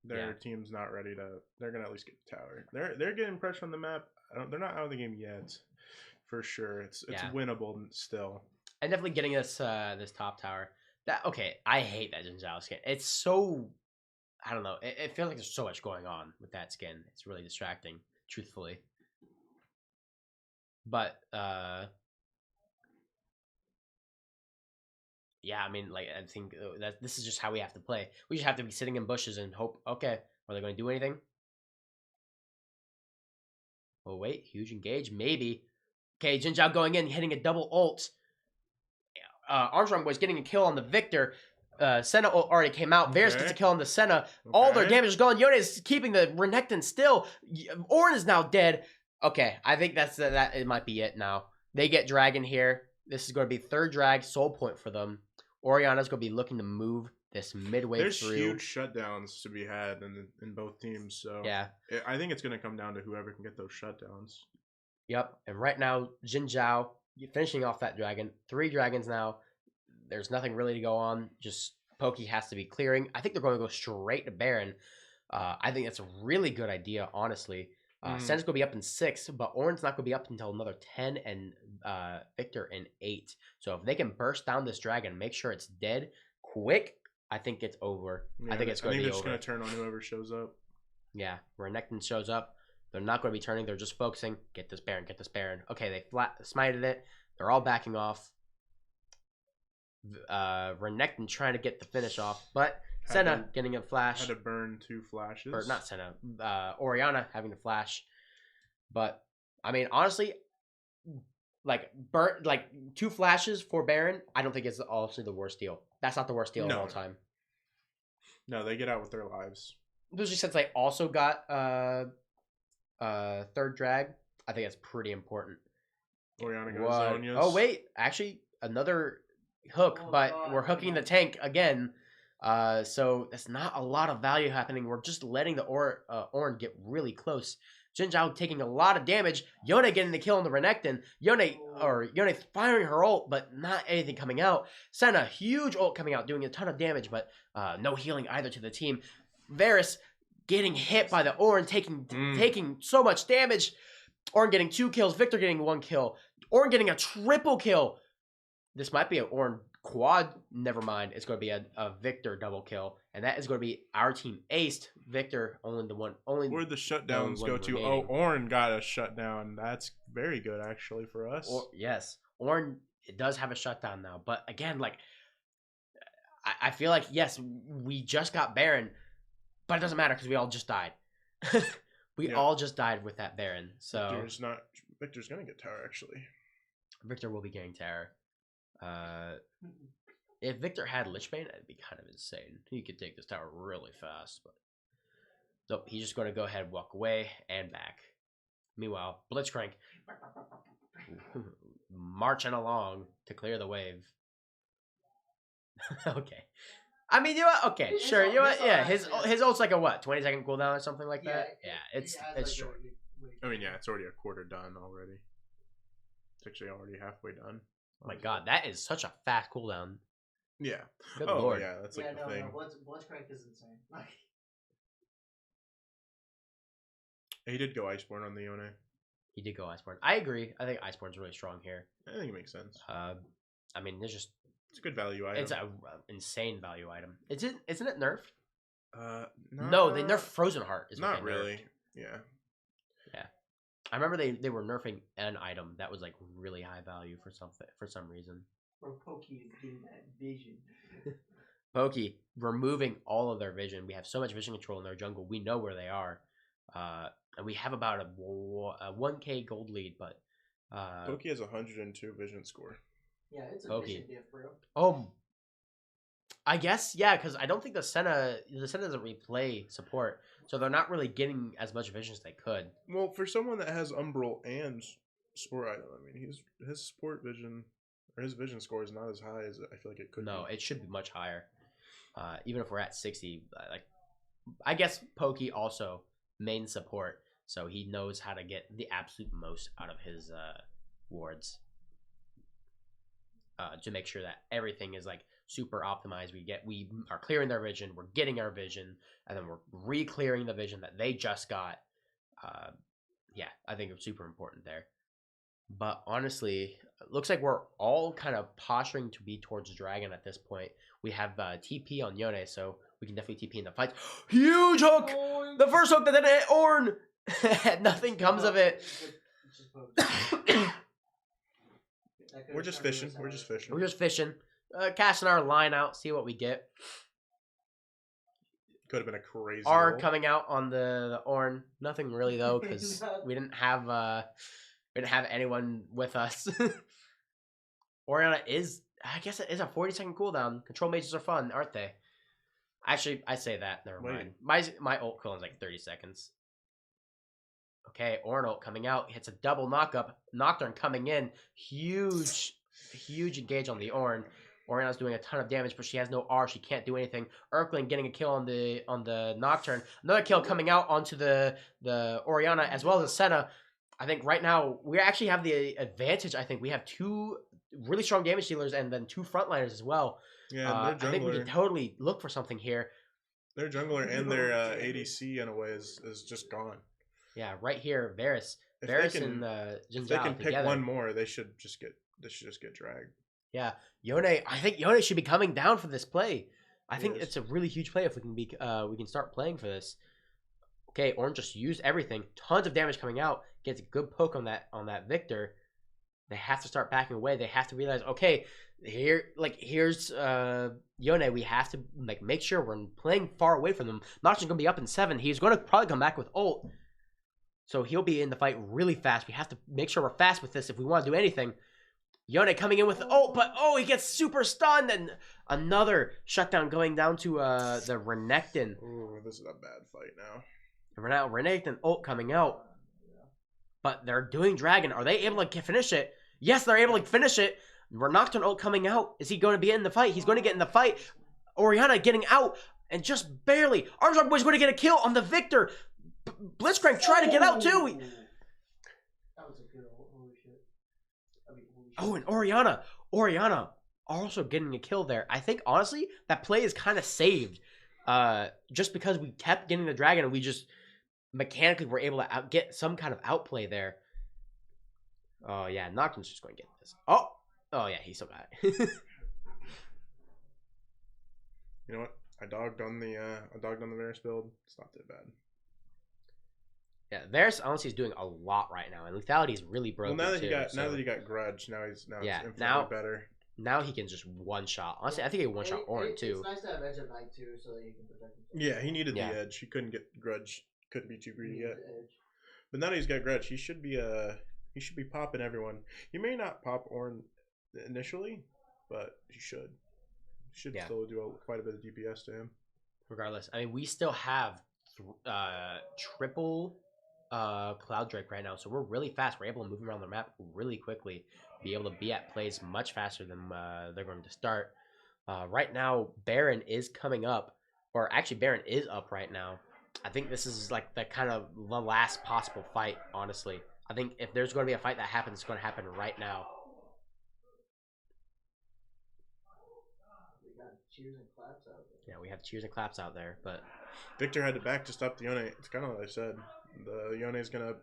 Their team's not ready to. They're gonna at least get the tower. They're getting pressure on the map. They're not out of the game yet, for sure. It's winnable still. And definitely getting us this top tower. That okay. I hate that Jin Zhao skin. It's so I don't know. It feels like there's so much going on with that skin. It's really distracting, truthfully. But yeah, I mean, like I think that this is just how we have to play. We just have to be sitting in bushes and hope. Okay, are they going to do anything? Oh wait, huge engage, maybe. Okay, Jin Zhao going in, hitting a double ult. Armstrong was getting a kill on the Victor. Senna already came out. Varus gets a kill on the Senna. All their damage is gone. Yone is keeping the Renekton still. Ornn is now dead. Okay, I think that it might be it now. They get Dragon here. This is going to be third drag, soul point for them. Orianna's going to be looking to move this midway There's through. huge shutdowns to be had in both teams. So yeah, I think it's going to come down to whoever can get those shutdowns. Yep, and right now Jin Zhao finishing off that dragon. 3 dragons now. There's nothing really to go on. Just Pokey has to be clearing. I think they're going to go straight to Baron. I think that's a really good idea, honestly. Sen's going to be up in 6, but Ornn's not going to be up until another 10 and Victor in 8. So if they can burst down this dragon, make sure it's dead quick, I think it's over. Yeah, I think it's going to be over. they're just going to turn on whoever shows up. Yeah, Renekton shows up. They're not going to be turning. They're just focusing. Get this Baron. Get this Baron. Okay, they flat smited it. They're all backing off. Renekton trying to get the finish off, but Senna getting a flash. Had to burn 2 flashes. Or not Senna. Orianna having the flash. But I mean, honestly, like 2 flashes for Baron, I don't think it's also the worst deal. That's not the worst deal of all time. No, they get out with their lives. Especially since they also got third drag, I think that's pretty important. Orianna goes Zhonya's. Oh wait, actually another hook, but we're hooking the tank again. So that's not a lot of value happening. We're just letting the Ornn get really close. Jin Zhao taking a lot of damage. Yone getting the kill on the Renekton. Yone firing her ult, but not anything coming out. Senna, huge ult coming out, doing a ton of damage, but no healing either to the team. Varus getting hit by the Ornn, taking so much damage. Ornn getting 2 kills. Victor getting 1 kill. Ornn getting a triple kill. This might be an Ornn quad. Never mind. It's going to be a Victor double kill. And that is going to be our team aced. Victor, only the one. Where'd the shutdowns go to? Remaining. Oh, Ornn got a shutdown. That's very good, actually, for us. Yes. Ornn, it does have a shutdown now. But again, like, I feel like, yes, we just got Baron. But it doesn't matter because we all just died. We all just died with that Baron. So Victor's going to get tower, actually. Victor will be getting tower. If Victor had Lichbane, it'd be kind of insane. He could take this tower really fast, but nope, he's just going to go ahead and walk away and back. Meanwhile, Blitzcrank marching along to clear the wave. Okay. I mean, you know what? Okay, sure. You know what? Yeah, his ult's like a what, 20-second cooldown or something like that? Yeah, it's short. I mean, yeah, it's already a quarter done already. It's actually already halfway done. Oh my god, that is such a fast cooldown. Yeah. Good lord. Yeah, that's like the thing. No, Blitzcrank is insane. He did go Iceborne on the Yone. He did go Iceborne. I agree. I think Iceborne's really strong here. I think it makes sense. I mean, it's a good value item. It's an insane value item. Isn't it nerfed? No, they nerfed Frozen Heart. Not really. Nerfed. Yeah. Yeah. I remember they were nerfing an item that was like really high value for some reason. Or Pokey is getting that vision. Pokey removing all of their vision. We have so much vision control in their jungle. We know where they are. And we have about a 1k gold lead, but Pokey has 102 vision score. Yeah, it's a Pokey. vision diff, bro. Oh, I guess yeah, because I don't think the Senna doesn't replay support, so they're not really getting as much vision as they could. Well, for someone that has Umbral and support item, I mean, his support vision or his vision score is not as high as I feel like it could. No, be. It should be much higher. Even if we're at 60, like I guess Pokey also main support. so he knows how to get the absolute most out of his wards to make sure that everything is like super optimized. We are clearing their vision, we're getting our vision, and then we're re-clearing the vision that they just got. Yeah, I think it's super important there. But honestly, it looks like we're all kind of posturing to be towards Dragon at this point. We have TP on Yone, so we can definitely TP in the fight. Huge hook! The first hook that didn't hit Ornn! Nothing comes of it. We're just fishing. We're just fishing. We're just fishing. Casting our line out, see what we get. Could have been a crazy R roll. coming out on the Ornn. Nothing really though, because we didn't have anyone with us. Orianna is, I guess it is a 40-second cooldown. Control mages are fun, aren't they? Actually, I say that. Never mind. My ult cooldown is like 30 seconds. Okay, Ornn ult coming out. Hits a double knock-up. Nocturne coming in. Huge engage on the Ornn. Orianna's doing a ton of damage, but she has no R. She can't do anything. Erkling getting a kill on the Nocturne. Another kill coming out onto the Orianna as well as Senna. I think right now we actually have the advantage. I think we have 2 really strong damage dealers and then 2 frontliners as well. Yeah, their jungler. I think we can totally look for something here. Their jungler and their ADC in a way is just gone. Yeah, right here, Varus. If Varus they can, and if they can pick together. one more, they should just get dragged. Yeah, Yone. I think Yone should be coming down for this play. I think Yes. it's a really huge play if we can start playing for this. Okay, Ornn just used everything. Tons of damage coming out. Gets a good poke on that Victor. They have to start backing away. They have to realize, okay, here's Yone. We have to make sure we're playing far away from them. Nocturne's gonna be up in 7. He's gonna probably come back with ult. So he'll be in the fight really fast. We have to make sure we're fast with this if we want to do anything. Yone coming in with ult, but he gets super stunned, and another shutdown going down to the Renekton. Ooh, this is a bad fight now. Now Renekton ult coming out, but they're doing Dragon. Are they able to finish it? Yes, they're able to finish it. Nocturne ult coming out. Is he going to be in the fight? He's going to get in the fight. Orianna getting out, and just barely. Armstrong Boy's going to get a kill on the Victor. Blitzcrank trying to get out too. That was a good ult. Holy shit. Oh, and Orianna also getting a kill there. I think, honestly, that play is kind of saved. Just because we kept getting the Dragon and we just mechanically were able to get some kind of outplay there. Oh, yeah, Nocturne's just going to get this. Oh, yeah, he still got it. You know what? I dogged on the Varus build. It's not that bad. Yeah, Varus honestly is doing a lot right now, and lethality is really broken. Well, now that he got Grudge, now it's infinitely better. Now he can just one shot. Honestly, I think he can one shot Ornn too. It's nice to have Edge of Night too, so that he can protect himself. Yeah, he needed the edge. He couldn't get Grudge. Couldn't be too greedy yet. But now that he's got Grudge, he should be popping everyone. He may not pop Ornn initially, but he should. He should still do quite a bit of DPS to him. Regardless, I mean, we still have triple Cloud Drake right now, so we're really fast. We're able to move around the map really quickly, be able to be at plays much faster than they're going to start. Right now, Baron is coming up, or actually Baron is up right now. I think this is like the kind of the last possible fight, honestly. I think if there's going to be a fight that happens, it's going to happen right now. We got cheers and claps out there. Yeah, we have cheers and claps out there, but Victor had to back to stop the Yone. It's kind of like I said. The Yone is gonna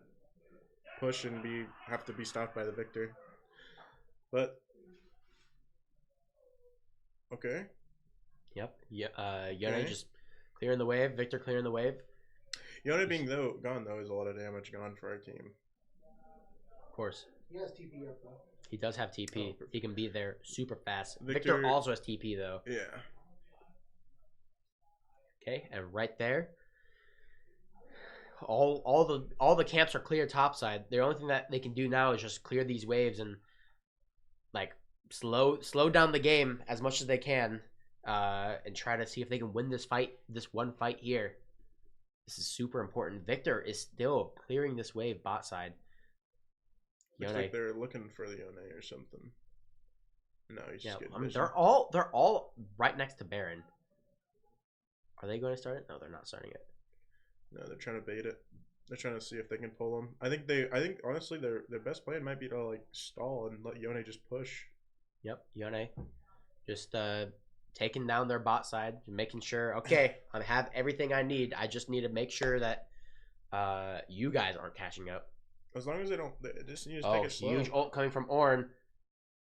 push and have to be stopped by the Victor. But okay. Yep. Yone just clearing the wave. Victor clearing the wave. Yone being gone though is a lot of damage gone for our team. Of course. He has TP up though. He does have TP. He can be there super fast. Victor Victor also has TP though. Yeah. Okay, and right there, all the camps are clear topside. The only thing that they can do now is just clear these waves and slow down the game as much as they can, and try to see if they can win this one fight here. This is super important. Victor is still clearing this wave bot side. Looks like they're looking for the Yone or something. No, he's just getting vision. They're all right next to Baron. Are they going to start it? No, they're not starting it. No, they're trying to bait it. They're trying to see if they can pull them. I think honestly their best plan might be to like stall and let Yone just push. Yep, Yone just taking down their bot side, making sure, okay, I have everything I need. I just need to make sure that you guys aren't catching up. As long as they just need to take it slow. Huge ult coming from Ornn.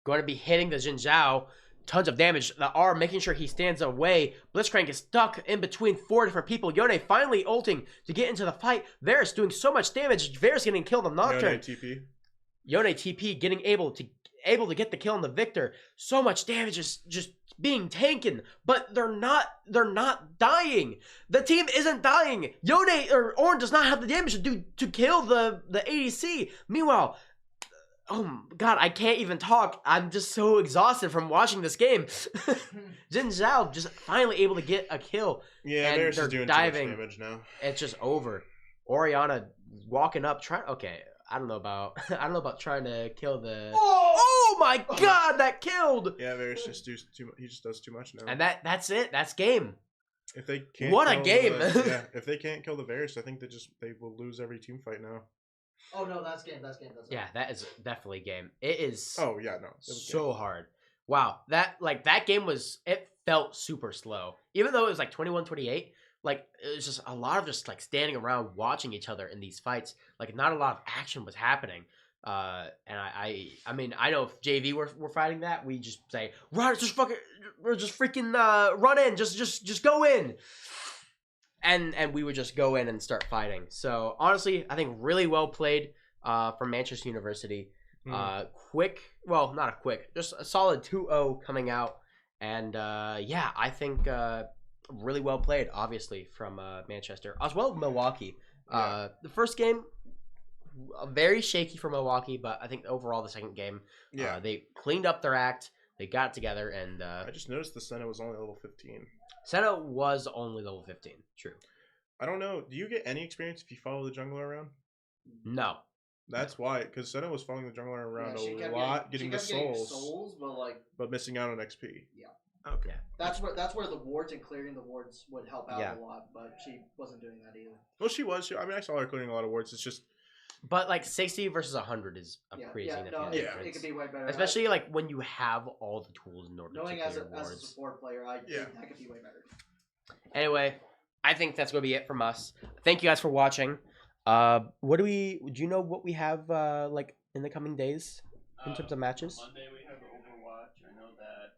Going to be hitting the Jin Zhao. Tons of damage. The R making sure he stands away. Blitzcrank is stuck in between 4 different people. Yone finally ulting to get into the fight. Varus doing so much damage. Varus getting killed on Nocturne. Yone TP getting able to get the kill on the Victor. So much damage is just being taken, but they're not dying. The team isn't dying. Yone or Ornn does not have the damage to kill the ADC. Meanwhile, oh god, I can't even talk. I'm just so exhausted from watching this game. Jin Zhao just finally able to get a kill. Yeah, and they're doing diving. Too much damage now. It's just over. Orianna walking up, trying. Okay, I don't know about trying to kill the. Oh my god, that killed. Yeah, Varus just does too much. He just does too much now. And that's it. That's game. If they can't. What a game. If they can't kill the Varus, I think they will lose every team fight now. Oh no, that's game. That's game. Yeah, that is definitely game. It is. Oh yeah, no, it was so hard. Wow, that game was. It felt super slow, even though it was like 21-28. Like it was just a lot of just like standing around watching each other in these fights. Like not a lot of action was happening. And I mean I know if JV were fighting that, we just say run, just freaking run in, just go in. And we would just go in and start fighting. So honestly, I think really well played from Manchester University. Quick, well, not a quick, just a solid 2-0 coming out. And yeah, I think really well played, obviously, from Manchester, as well as Milwaukee. Yeah. The first game, very shaky for Milwaukee, but I think overall the second game, they cleaned up their act. They got it together, and I just noticed the Senna was only level 15. Senna was only level 15. True. I don't know. Do you get any experience if you follow the jungler around? No. That's why, because Senna was following the jungler around a lot, getting the souls, but missing out on XP. Yeah. Okay. Yeah. That's where the wards and clearing the wards would help out a lot, but she wasn't doing that either. Well, she was. I mean, I saw her clearing a lot of wards. It's just. But like 60 versus 100 is a pretty significant difference. It could be way better. Especially like when you have all the tools in order to clear as wards. a support player, that could be way better. Anyway, I think that's gonna be it from us. Thank you guys for watching. Do you know what we have like in the coming days in terms of matches? Monday we have Overwatch. I know that.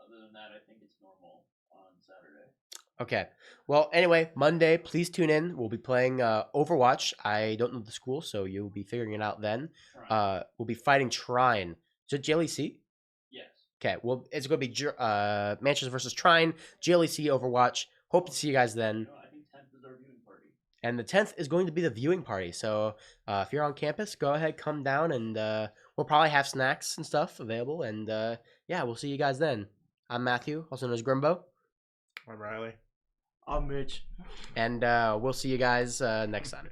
Other than that, I think it's normal on Saturday. Okay. Well, anyway, Monday, please tune in. We'll be playing Overwatch. I don't know the school, so you'll be figuring it out then. We'll be fighting Trine. Is it GLEC? Yes. Okay. Well, it's going to be Manchester versus Trine, GLEC Overwatch. Hope to see you guys then. No, I think 10th is our viewing party. And the 10th is going to be the viewing party. So if you're on campus, go ahead, come down, and we'll probably have snacks and stuff available. And yeah, we'll see you guys then. I'm Matthew, also known as Grimbo. I'm Riley. I'm Mitch. And we'll see you guys next time.